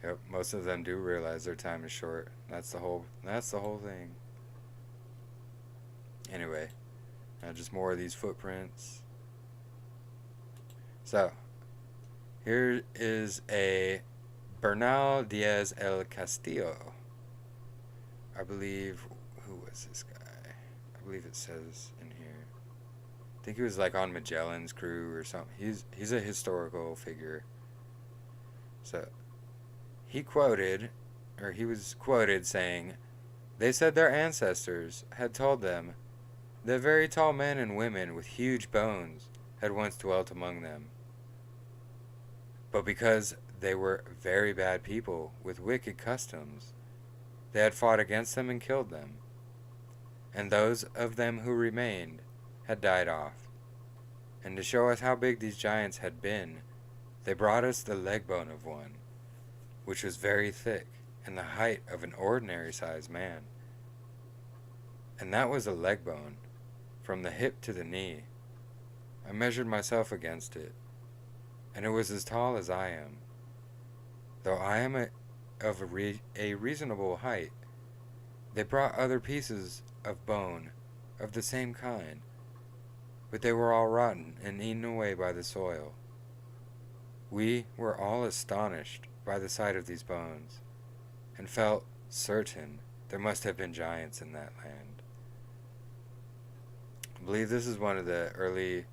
Yep, most of them do realize their time is short. That's the whole thing. Anyway, just more of these footprints. So, here is a Bernal Diaz el Castillo. I believe, who was this guy? I believe it says in here. I think he was like on Magellan's crew or something. He's a historical figure. So, he was quoted saying, "They said their ancestors had told them that very tall men and women with huge bones had once dwelt among them. But because they were very bad people with wicked customs, they had fought against them and killed them. And those of them who remained had died off. And to show us how big these giants had been, they brought us the leg bone of one, which was very thick and the height of an ordinary sized man. And that was a leg bone, from the hip to the knee. I measured myself against it, and it was as tall as I am. Though I am of a reasonable height, they brought other pieces of bone of the same kind, but they were all rotten and eaten away by the soil. We were all astonished by the sight of these bones, and felt certain there must have been giants in that land." I believe this is one of the early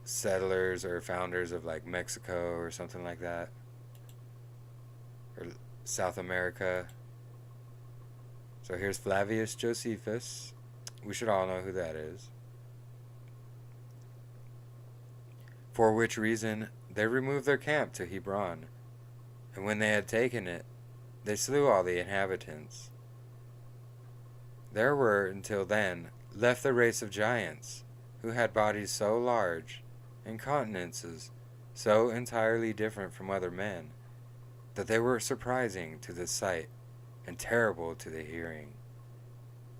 settlers or founders of like Mexico or something like that, or South America. So here's Flavius Josephus. We should all know who that is. For which reason they removed their camp to Hebron, and when they had taken it, they slew all the inhabitants. There were, until then, left the race of giants, who had bodies so large, and countenances so entirely different from other men, that they were surprising to the sight, and terrible to the hearing.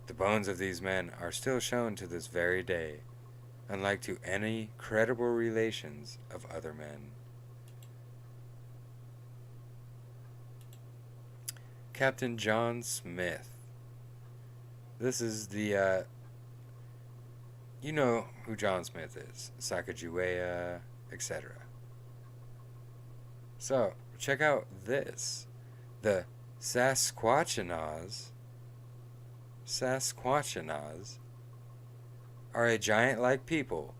The bones of these men are still shown to this very day, unlike to any credible relations of other men. Captain John Smith. This is the, you know who John Smith is, Sacagawea, etc. So, check out this. The Sasquatchanaws are a giant-like people.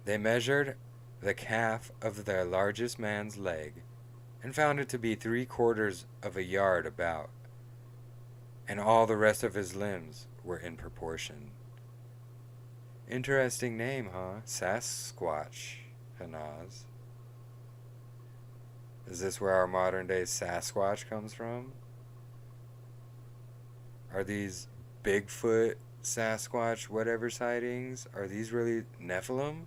They measured the calf of their largest man's leg and found it to be 3/4 of a yard about, and all the rest of his limbs were in proportion. Interesting name, huh? Sasquatchanaws. Is this where our modern day Sasquatch comes from? Are these Bigfoot, Sasquatch, whatever sightings, are these really Nephilim?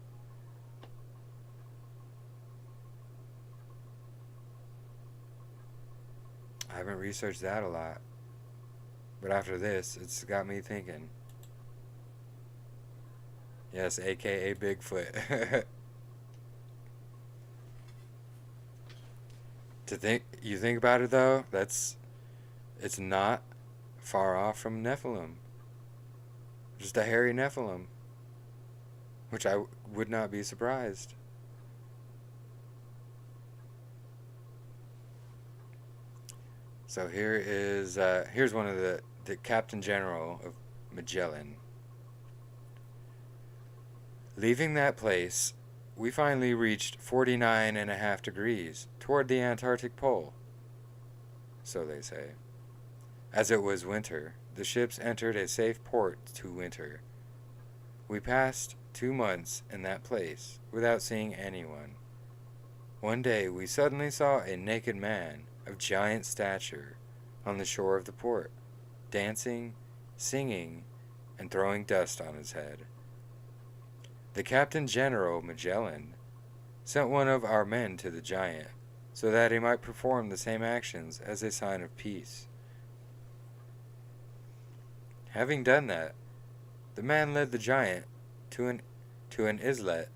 I haven't researched that a lot. But after this, it's got me thinking. Yes, aka Bigfoot. You think about it though, it's not far off from Nephilim. Just a hairy Nephilim, which would not be surprised. So here's one of the Captain General of Magellan. Leaving that place, we finally reached 49.5 degrees toward the Antarctic Pole, so they say. As it was winter, the ships entered a safe port to winter. We passed 2 months in that place without seeing anyone. One day we suddenly saw a naked man of giant stature on the shore of the port, dancing, singing, and throwing dust on his head. The Captain General Magellan sent one of our men to the giant, so that he might perform the same actions as a sign of peace. Having done that, the man led the giant to an islet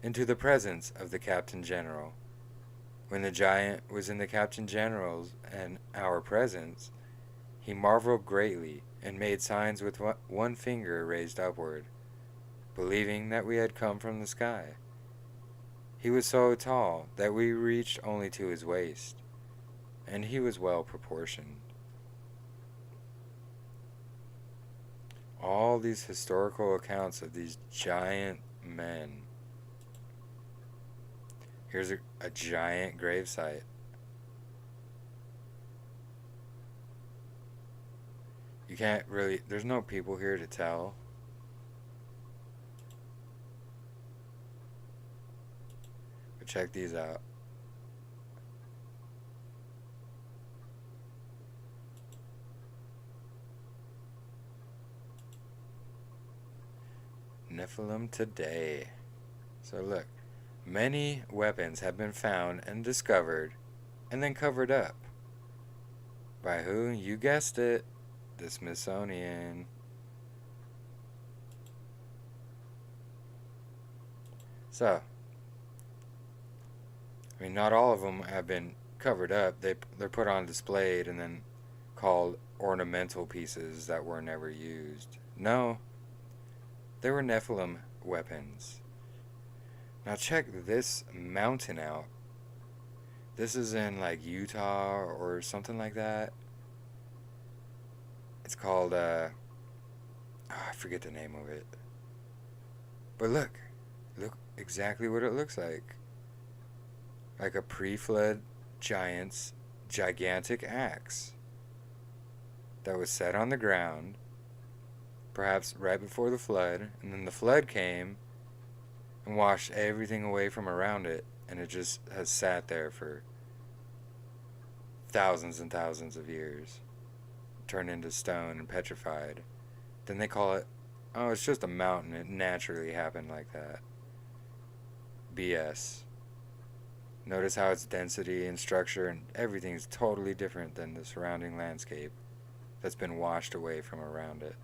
into the presence of the Captain General. When the giant was in the Captain General's and our presence, he marveled greatly and made signs with one finger raised upward, believing that we had come from the sky. He was so tall that we reached only to his waist, and he was well proportioned. All these historical accounts of these giant men. Here's a giant gravesite. You can't really, there's no people here to tell. But check these out. Nephilim today. So look, many weapons have been found and discovered and then covered up. By who? You guessed it, the Smithsonian. So, I mean, not all of them have been covered up. They're put on displayed and then called ornamental pieces that were never used. No, they were Nephilim weapons. Now check this mountain out. This is in like Utah or something like that. It's called, I forget the name of it. But look exactly what it looks like. Like a pre-flood giant's gigantic axe that was set on the ground, perhaps right before the flood, and then the flood came and washed everything away from around it, and it just has sat there for thousands and thousands of years, turned into stone and petrified. Then they call it, oh, it's just a mountain, it naturally happened like that. BS. Notice how its density and structure and everything is totally different than the surrounding landscape that's been washed away from around it.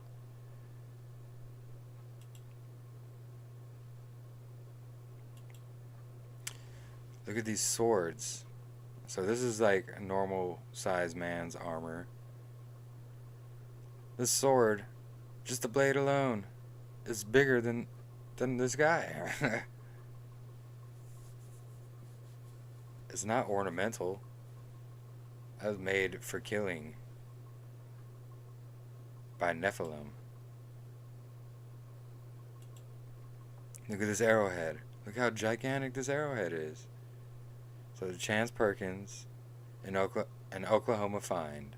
Look at these swords. So this is like a normal sized man's armor. This sword, just the blade alone, is bigger than this guy. It's not ornamental. That was made for killing by Nephilim. Look at this arrowhead. Look how gigantic this arrowhead is. So the Chance Perkins an Oklahoma find.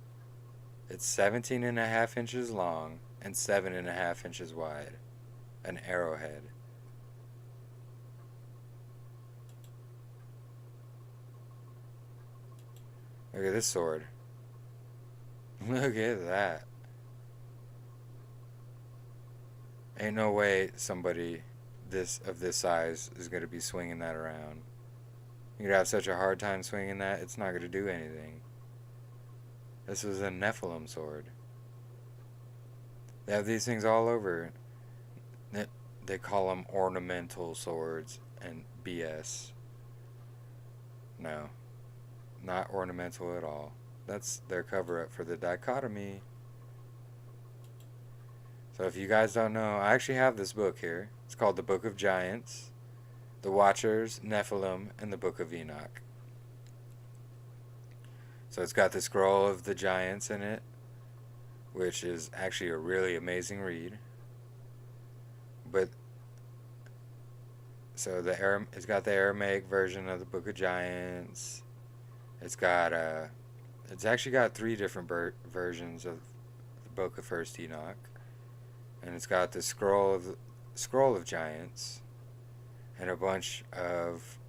It's 17.5 inches long and 7.5 inches wide. An arrowhead. Look at this sword. Look at that. Ain't no way somebody of this size is going to be swinging that around. You'd have such a hard time swinging that, it's not going to do anything. This was a Nephilim sword. They have these things all over. They call them ornamental swords and BS. No, not ornamental at all. That's their cover-up for the dichotomy. So if you guys don't know, I actually have this book here. It's called The Book of Giants, The Watchers, Nephilim, and the Book of Enoch. So it's got the scroll of the giants in it, which is actually a really amazing read. But so it's got the Aramaic version of the Book of Giants. It's actually got 3 different versions of the Book of First Enoch, and it's got the scroll of giants, and a bunch of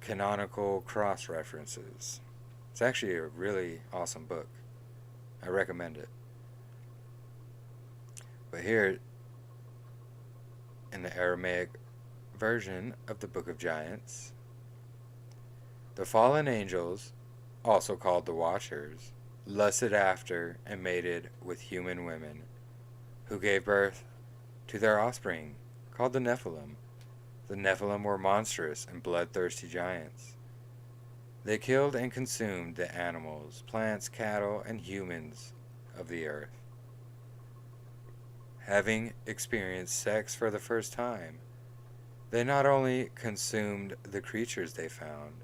canonical cross references. It's actually a really awesome book. I recommend it. But here, in the Aramaic version of the Book of Giants, the fallen angels, also called the Watchers, lusted after and mated with human women, who gave birth to their offspring, called the Nephilim. The Nephilim were monstrous and bloodthirsty giants. They killed and consumed the animals, plants, cattle, and humans of the earth. Having experienced sex for the first time, they not only consumed the creatures they found,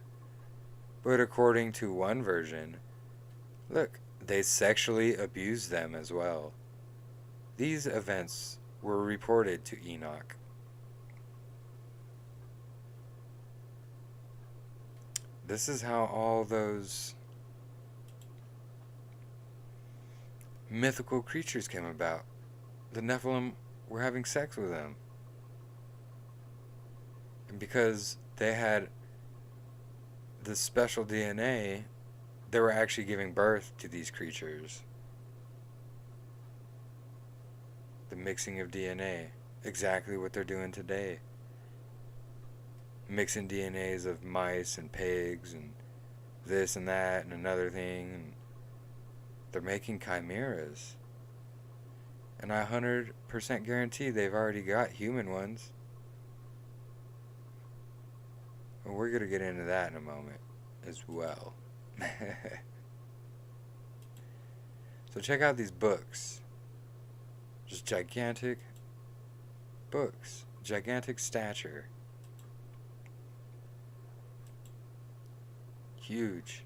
but according to one version, they sexually abused them as well. These events were reported to Enoch. This is how all those mythical creatures came about. The Nephilim were having sex with them. And because they had this special DNA, they were actually giving birth to these creatures. The mixing of DNA. Exactly what they're doing today. Mixing DNAs of mice and pigs and this and that and another thing. And they're making chimeras. And I 100% guarantee they've already got human ones. And we're going to get into that in a moment as well. So check out these books. Just gigantic books. Gigantic stature. Huge.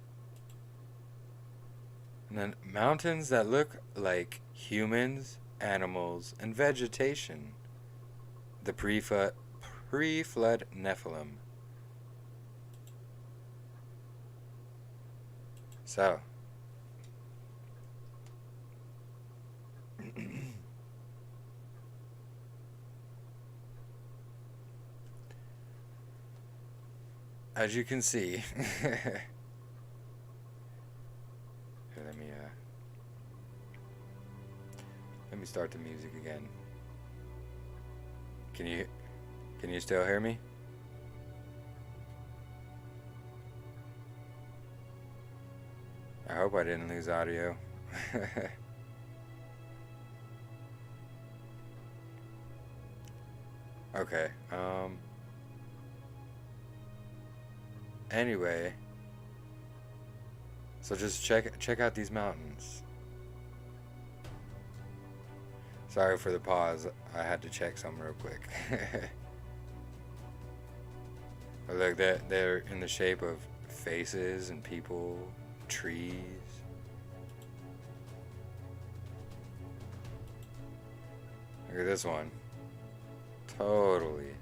And then mountains that look like humans, animals, and vegetation. The pre-flood Nephilim. So, as you can see, here, let me start the music again. Can you still hear me? I hope I didn't lose audio. Okay. Anyway, so just check out these mountains. Sorry for the pause. I had to check something real quick. But look, they're in the shape of faces and people, trees. Look at this one. Totally.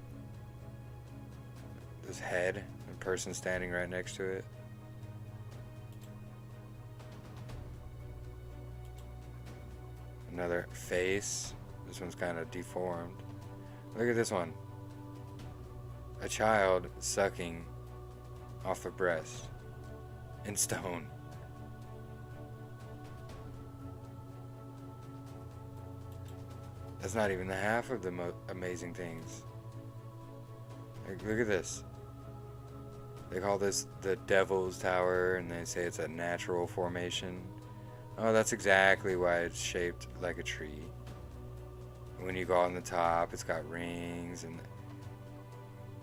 This head, the person standing right next to it. Another face. This one's kind of deformed. Look at this one. A child sucking off a breast. in stone. That's not even the half of the amazing things. Like, look at this. They call this the Devil's Tower, and they say it's a natural formation. Oh, that's exactly why it's shaped like a tree. When you go on the top, it's got rings and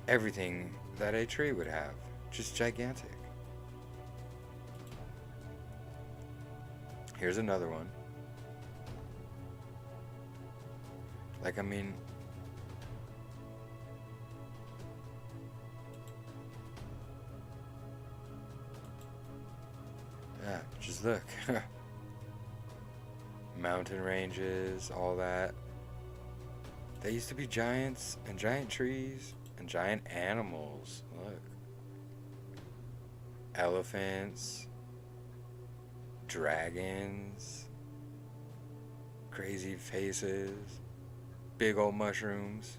everything that a tree would have. Just gigantic. Here's another one. Like, I mean, yeah, just look. Mountain ranges, all that. They used to be giants and giant trees and giant animals. Look. Elephants, dragons, crazy faces, big old mushrooms.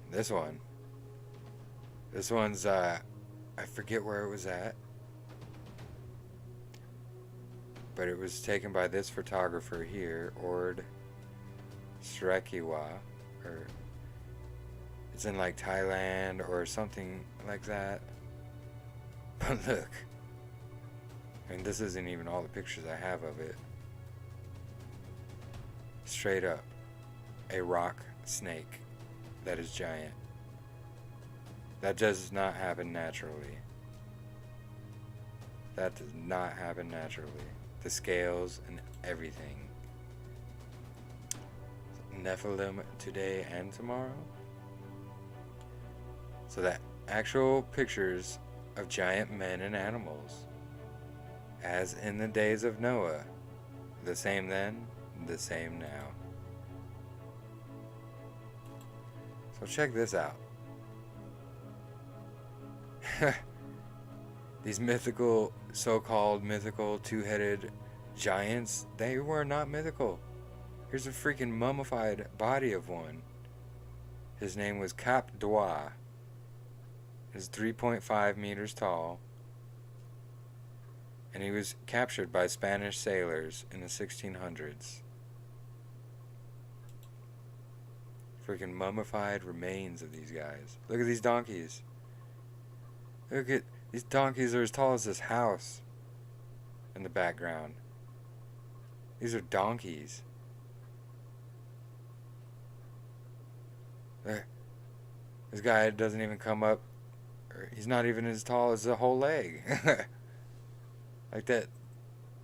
This one's I forget where it was at, but it was taken by this photographer here, Ord Srekiwa, or it's in like Thailand or something like that. But look, I mean, this isn't even all the pictures I have of it. Straight up, a rock snake that is giant. That does not happen naturally. That does not happen naturally. The scales and everything. Nephilim today and tomorrow. So that actual pictures of giant men and animals, as in the days of Noah, the same then, the same now. So check this out. These mythical, so-called mythical two-headed giants, they were not mythical. Here's a freaking mummified body of one. His name was Cap Dua. He's 3.5 meters tall. And he was captured by Spanish sailors in the 1600s. Freaking mummified remains of these guys. Look at these donkeys. Look at these donkeys are as tall as this house in the background. These are donkeys. This guy doesn't even come up. He's not even as tall as the whole leg. Like that.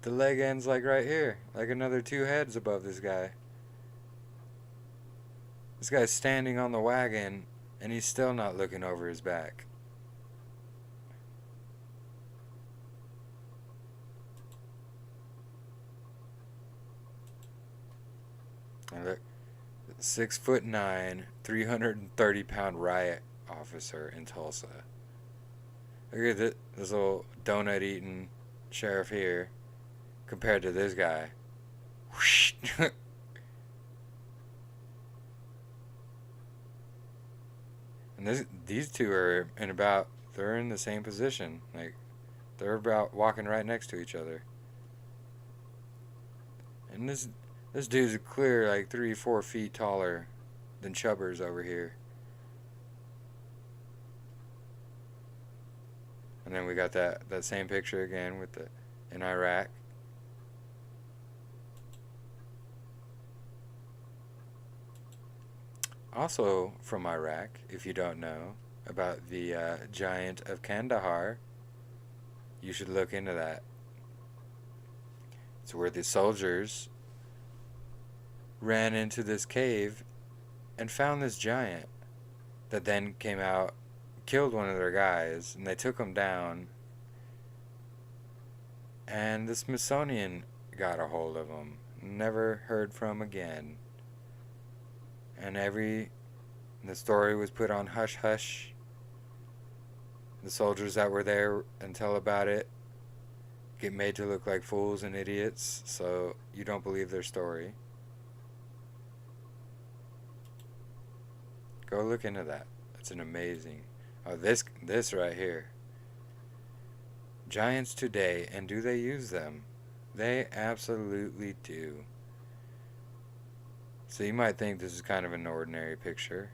The leg ends like right here. Like another two heads above this guy. This guy's standing on the wagon and he's still not looking over his back. And look, 6'9", 330-pound riot officer in Tulsa. Look at this little donut eating sheriff here compared to this guy. Whoosh. And these two are they're in the same position. Like, they're about walking right next to each other. And this dude's clear like 3-4 feet taller than Chubbers over here. And then we got that same picture again with in Iraq. Also from Iraq, if you don't know about the giant of Kandahar, you should look into that. It's where the soldiers ran into this cave and found this giant that then came out, killed one of their guys, and they took him down. And the Smithsonian got a hold of him. Never heard from again. And the story was put on hush hush. The soldiers that were there and tell about it get made to look like fools and idiots, so you don't believe their story. Go look into that. It's an amazing. Oh, this right here. Giants today, and do they use them? They absolutely do. So you might think this is kind of an ordinary picture.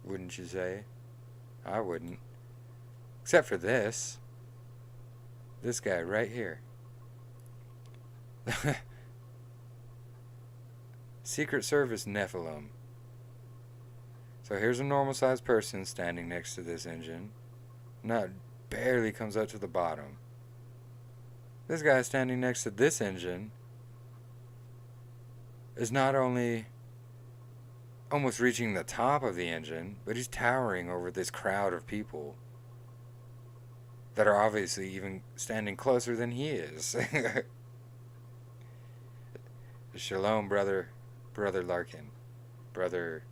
Wouldn't you say? I wouldn't. Except for this. This guy right here. Secret Service Nephilim. So here's a normal sized person standing next to this engine. Not barely comes up to the bottom. This guy standing next to this engine is not only almost reaching the top of the engine, but he's towering over this crowd of people that are obviously even standing closer than he is. Shalom, brother Larkin. Brother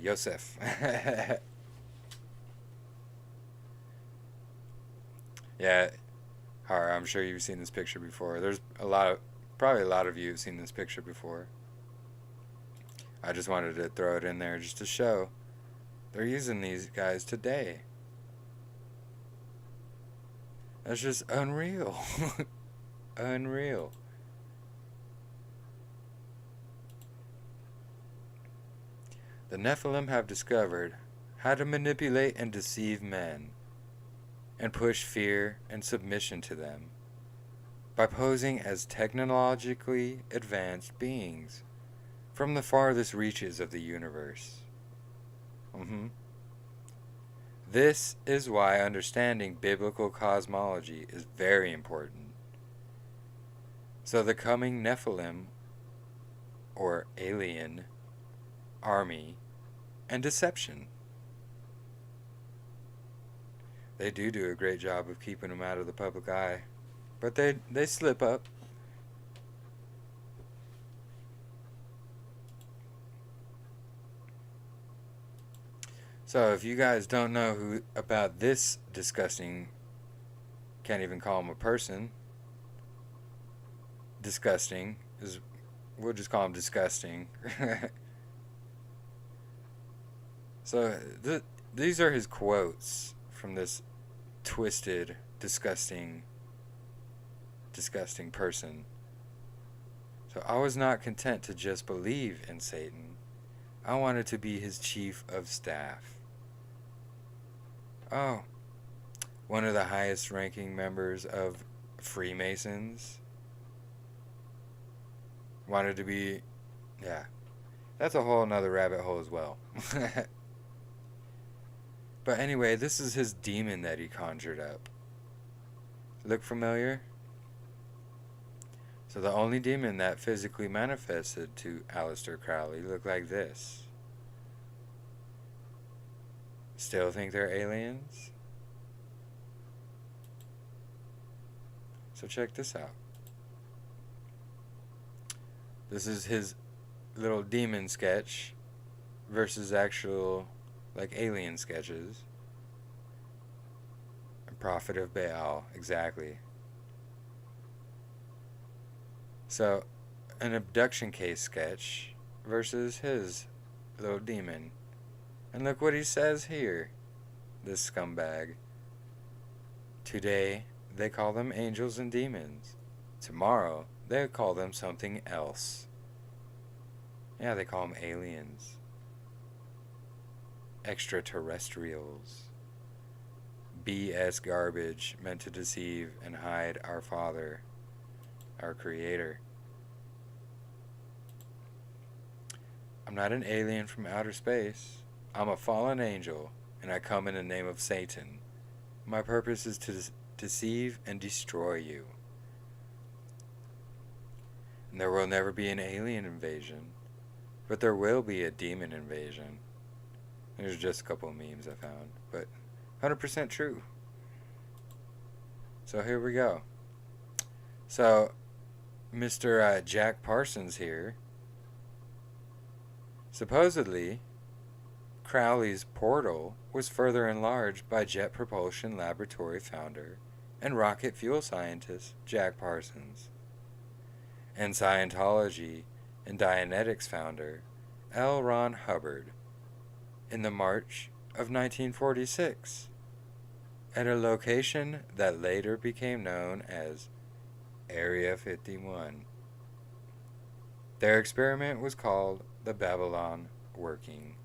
Yosef. Yeah, I'm sure you've seen this picture before. There's probably a lot of you have seen this picture before. I just wanted to throw it in there just to show they're using these guys today. That's just unreal. Unreal. The Nephilim have discovered how to manipulate and deceive men and push fear and submission to them by posing as technologically advanced beings from the farthest reaches of the universe. This is why understanding biblical cosmology is very important. So the coming Nephilim, or alien, army, and deception. They do a great job of keeping them out of the public eye, but they slip up. So if you guys don't know about this disgusting, can't even call him a person, disgusting, we'll just call him disgusting. So these are his quotes from this twisted, disgusting person. So I was not content to just believe in Satan. I wanted to be his chief of staff. Oh, one of the highest ranking members of Freemasons wanted to be, yeah, that's a whole nother rabbit hole as well. But anyway, this is his demon that he conjured up. Look familiar? So the only demon that physically manifested to Aleister Crowley looked like this. Still think they're aliens? So check this out. This is his little demon sketch versus actual alien sketches. A prophet of Baal, exactly. So an abduction case sketch versus his little demon. And look what he says here, this scumbag. Today, they call them angels and demons. Tomorrow, they call them something else. Yeah, they call them aliens. Extraterrestrials. BS garbage meant to deceive and hide our Father, our Creator. I'm not an alien from outer space. I'm a fallen angel, and I come in the name of Satan. My purpose is to deceive and destroy you. And there will never be an alien invasion, but there will be a demon invasion. There's just a couple of memes I found, but 100% true. So here we go. So, Mr. Jack Parsons here, supposedly, Crowley's portal was further enlarged by Jet Propulsion Laboratory founder and rocket fuel scientist Jack Parsons, and Scientology and Dianetics founder L. Ron Hubbard in the March of 1946 at a location that later became known as Area 51. Their experiment was called the Babylon working.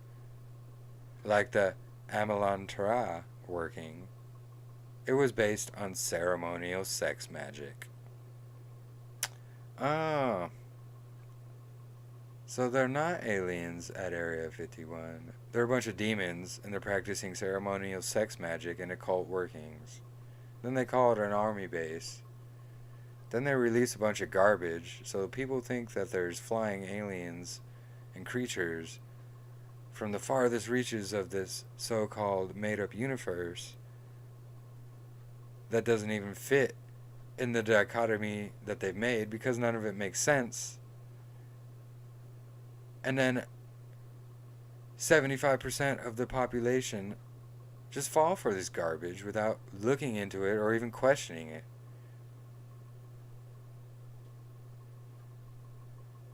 Like the Amelon Terah working, it was based on ceremonial sex magic. Oh, so they're not aliens at Area 51. They're a bunch of demons, and they're practicing ceremonial sex magic and occult workings. Then they call it an army base. Then they release a bunch of garbage, so people think that there's flying aliens and creatures from the farthest reaches of this so-called made-up universe that doesn't even fit in the dichotomy that they've made because none of it makes sense. And then 75% of the population just fall for this garbage without looking into it or even questioning it.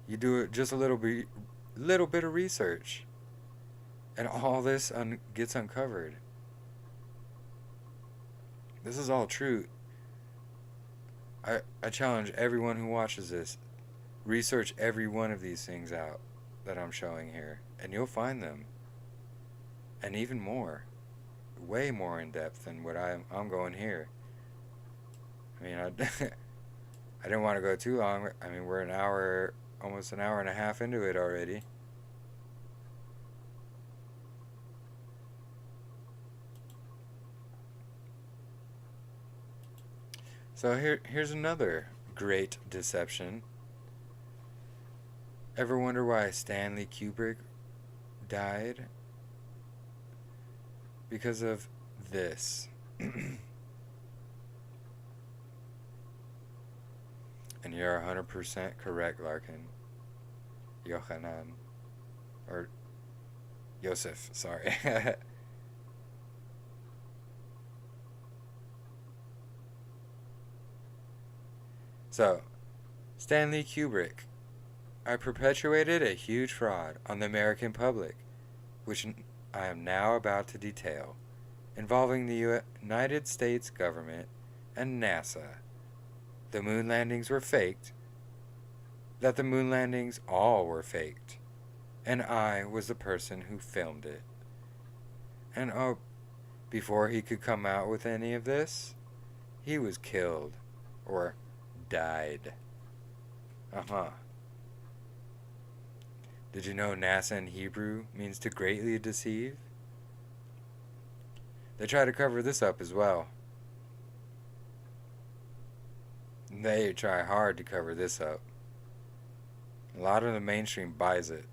You do it just a little bit of research, and all this gets uncovered. This is all true. I challenge everyone who watches this, research every one of these things out that I'm showing here, and you'll find them. And even more, way more in depth than what I'm going here. I mean, I didn't want to go too long. I mean, we're almost an hour and a half into it already. So here's another great deception. Ever wonder why Stanley Kubrick died? Because of this. And you're 100% correct, Larkin. Yohanan. Or Yosef, sorry. So, Stanley Kubrick. I perpetuated a huge fraud on the American public, which I am now about to detail, involving the United States government and NASA. The moon landings were faked, that the moon landings all were faked, and I was the person who filmed it. And oh, before he could come out with any of this, he was killed, or died. Did you know NASA in Hebrew means to greatly deceive? They try to cover this up as well. They try hard to cover this up. A lot of the mainstream buys it,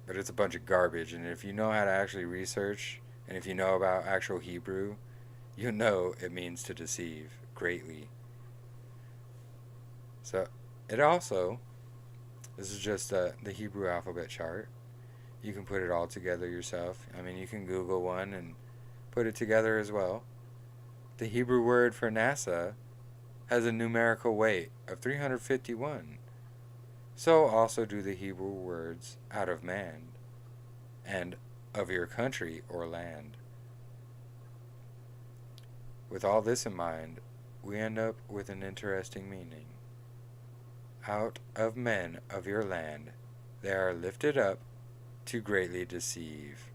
but it's a bunch of garbage, and if you know how to actually research, and if you know about actual Hebrew, you know it means to deceive greatly. So, it also, this is just the Hebrew alphabet chart. You can put it all together yourself. I mean, you can Google one and put it together as well. The Hebrew word for NASA has a numerical weight of 351. So also do the Hebrew words out of man and of your country or land. With all this in mind, we end up with an interesting meaning. Out of men of your land, they are lifted up to greatly deceive.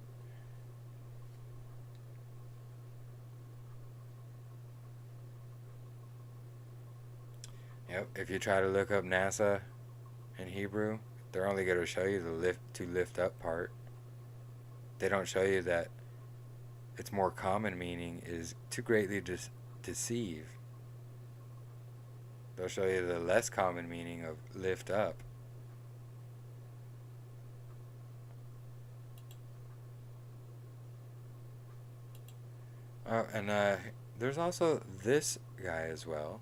Yep, if you try to look up NASA in Hebrew, they're only going to show you the lift up part. They don't show you that its more common meaning is to greatly deceive. They'll show you the less common meaning of lift up. Oh, and there's also this guy as well.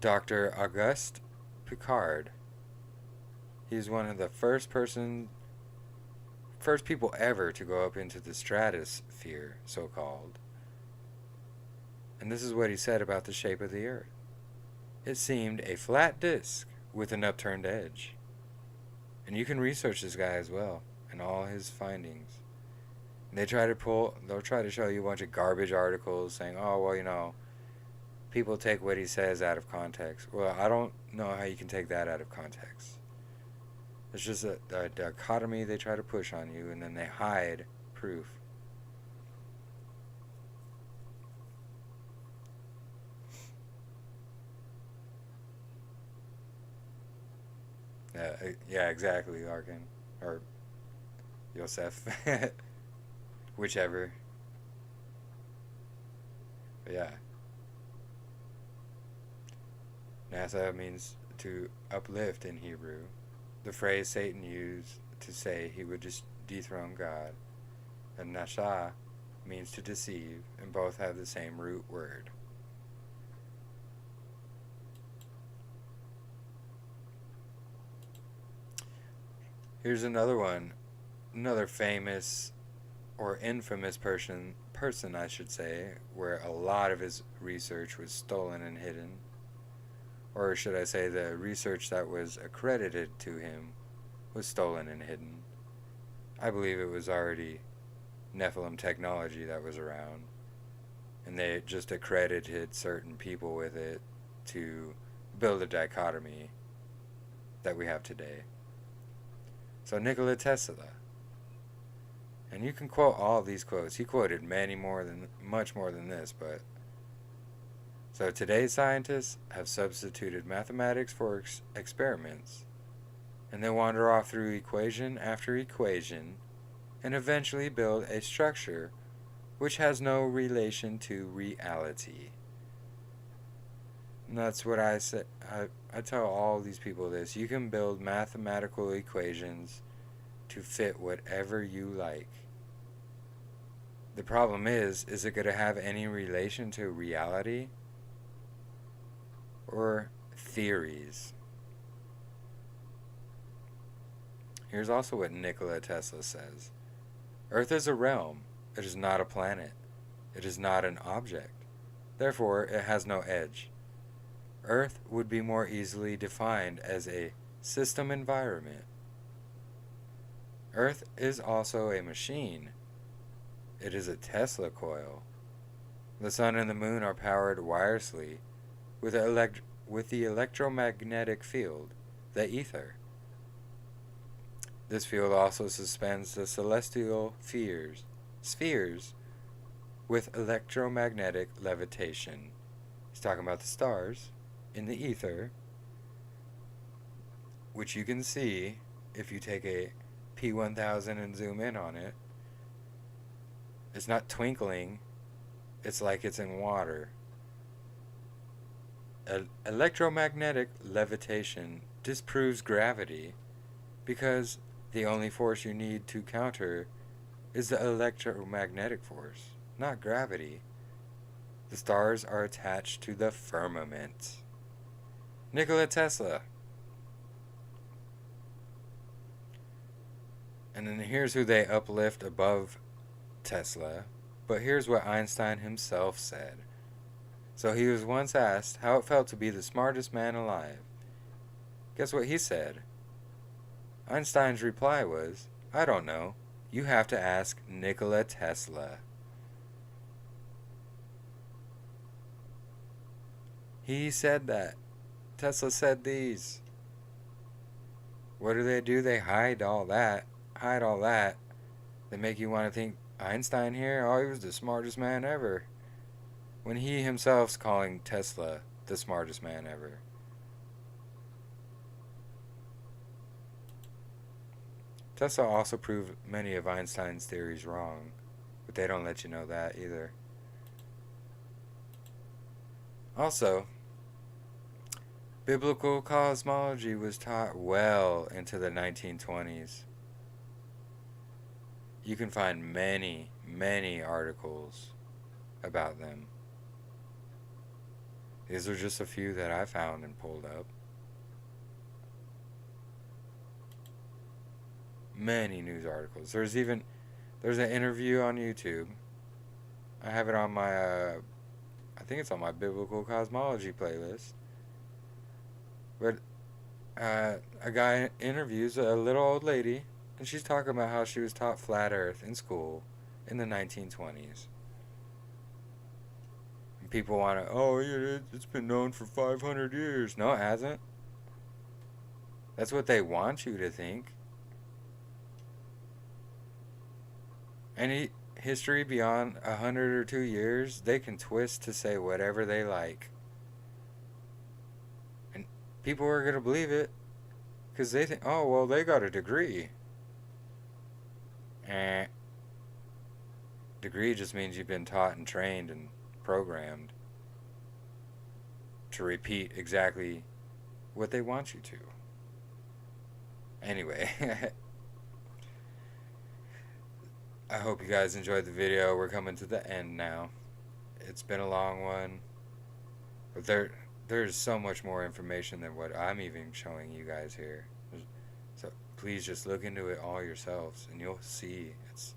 Dr. Auguste Piccard. He's one of the first people ever to go up into the stratosphere, so-called. And this is what he said about the shape of the Earth. It seemed a flat disk with an upturned edge. And you can research this guy as well and all his findings. And they'll try to show you a bunch of garbage articles saying, oh, well, people take what he says out of context. Well, I don't know how you can take that out of context. It's just a dichotomy they try to push on you, and then they hide proof. Yeah, exactly, Larkin. Or Yosef. Whichever. But yeah. NASA means to uplift in Hebrew. The phrase Satan used to say he would just dethrone God. And Nasha means to deceive, and both have the same root word. Here's another one. Another famous or infamous person I should say, where a lot of his research was stolen and hidden. Or should I say the research that was accredited to him was stolen and hidden. I believe it was already Nephilim technology that was around, and they just accredited certain people with it to build a dichotomy that we have today. So Nikola Tesla, and you can quote all of these quotes. He quoted much more than this, but so today's scientists have substituted mathematics for experiments, and they wander off through equation after equation and eventually build a structure which has no relation to reality. And that's what I say. I tell all these people this. You can build mathematical equations to fit whatever you like. The problem is it going to have any relation to reality or theories? Here's also what Nikola Tesla says. Earth is a realm. It is not a planet. It is not an object. Therefore, it has no edge. Earth would be more easily defined as a system environment. Earth is also a machine. It is a Tesla coil. The sun and the moon are powered wirelessly with the electromagnetic field, the ether. This field also suspends the celestial spheres with electromagnetic levitation. He's talking about the stars in the ether, which you can see if you take a P1000 and zoom in on it. It's not twinkling, it's like it's in water. Electromagnetic levitation disproves gravity because the only force you need to counter is the electromagnetic force, not gravity. The stars are attached to the firmament. Nikola Tesla. And then here's who they uplift above Tesla. But here's what Einstein himself said. So he was once asked how it felt to be the smartest man alive. Guess what he said? Einstein's reply was, I don't know. You have to ask Nikola Tesla. He said that. Tesla said these. What do? They hide all that. They make you want to think Einstein here, oh, he was the smartest man ever. When he himself's calling Tesla the smartest man ever. Tesla also proved many of Einstein's theories wrong, but they don't let you know that either. Also, biblical cosmology was taught well into the 1920s. You can find many, many articles about them. These are just a few that I found and pulled up. Many news articles. There's an interview on YouTube. I have it on my I think it's on my biblical cosmology playlist. But a guy interviews a little old lady, and she's talking about how she was taught flat Earth in school in the 1920s. And people want to, oh, yeah, it's been known for 500 years. No, it hasn't. That's what they want you to think. Any history beyond 100 or 2 years, they can twist to say whatever they like. And people are going to believe it because they think, oh, well, they got a degree. Eh. Degree just means you've been taught and trained and programmed to repeat exactly what they want you to. Anyway, I hope you guys enjoyed the video. We're coming to the end now. It's been a long one, but there's so much more information than what I'm even showing you guys here. So please just look into it all yourselves, and you'll see it's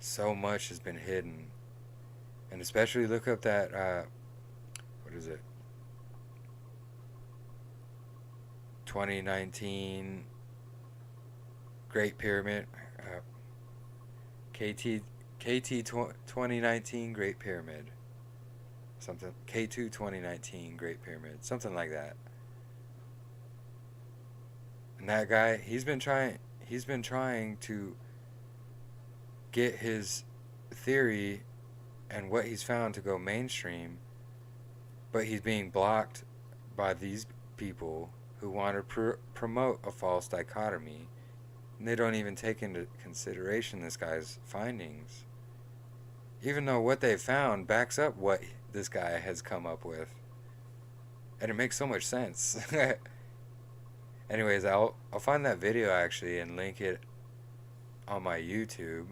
so much has been hidden. And especially look up that what is it? 2019 Great Pyramid, KT 2019 Great Pyramid, something K2 2019 Great Pyramid, something like that. And that guy, he's been trying to get his theory and what he's found to go mainstream, but he's being blocked by these people who want to promote a false dichotomy, and they don't even take into consideration this guy's findings, even though what they found backs up what this guy has come up with, and it makes so much sense. Anyways, I'll find that video actually and link it on my YouTube,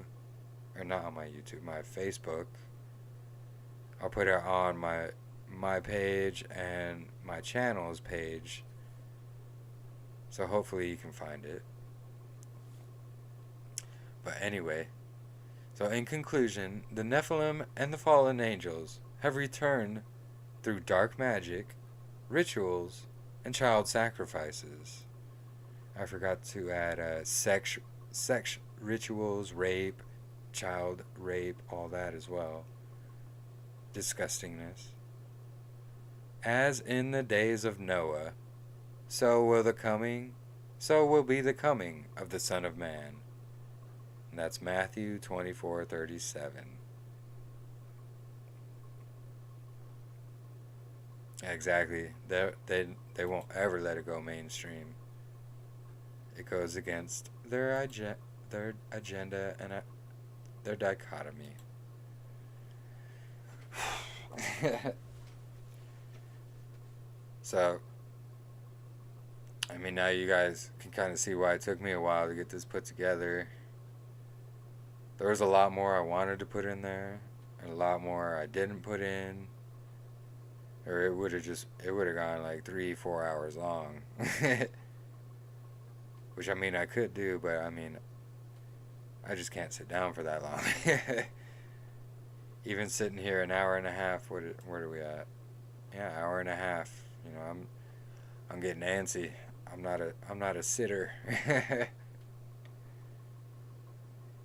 or not on my YouTube, my Facebook. I'll put it on my page and my channel's page, so hopefully you can find it. But anyway, so in conclusion, the Nephilim and the fallen angels have returned through dark magic, rituals, and child sacrifices. I forgot to add sex rituals, rape, child rape, all that as well. Disgustingness. As in the days of Noah, so will be the coming of the Son of Man. And that's Matthew 24:37. Exactly. They won't ever let it go mainstream. It goes against their agenda and their dichotomy. So, I mean, now you guys can kind of see why it took me a while to get this put together. There was a lot more I wanted to put in there, and a lot more I didn't put in. Or it would have gone like 3-4 hours long. Which, I mean, I could do, but I mean, I just can't sit down for that long. Even sitting here an hour and a half, where are we at? Yeah, hour and a half. You know, I'm getting antsy. I'm not a sitter.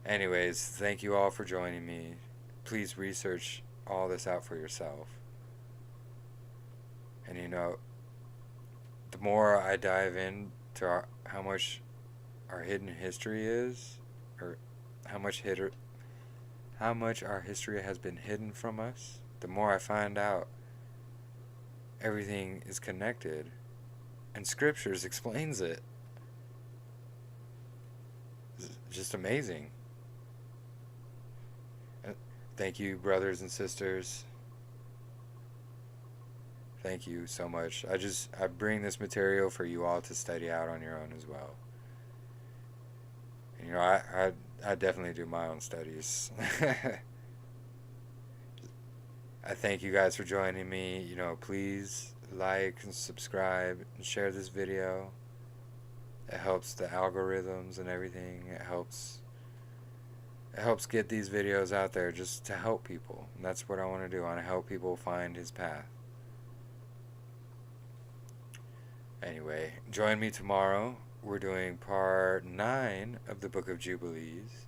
Anyways, thank you all for joining me. Please research all this out for yourself. And you know, the more I dive into how much our hidden history is, or how much our history has been hidden from us, the more I find out everything is connected, and scriptures explains it. It's just amazing. Thank you, brothers and sisters. Thank you so much. I bring this material for you all to study out on your own as well. And, you know, I definitely do my own studies. I thank you guys for joining me. You know, please like and subscribe and share this video. It helps the algorithms and everything. It helps get these videos out there just to help people. And that's what I want to do. I want to help people find his path. Anyway, join me tomorrow. We're doing part 9 of the Book of Jubilees.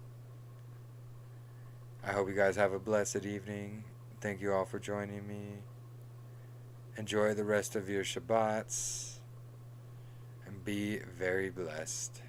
I hope you guys have a blessed evening. Thank you all for joining me. Enjoy the rest of your Shabbats and be very blessed.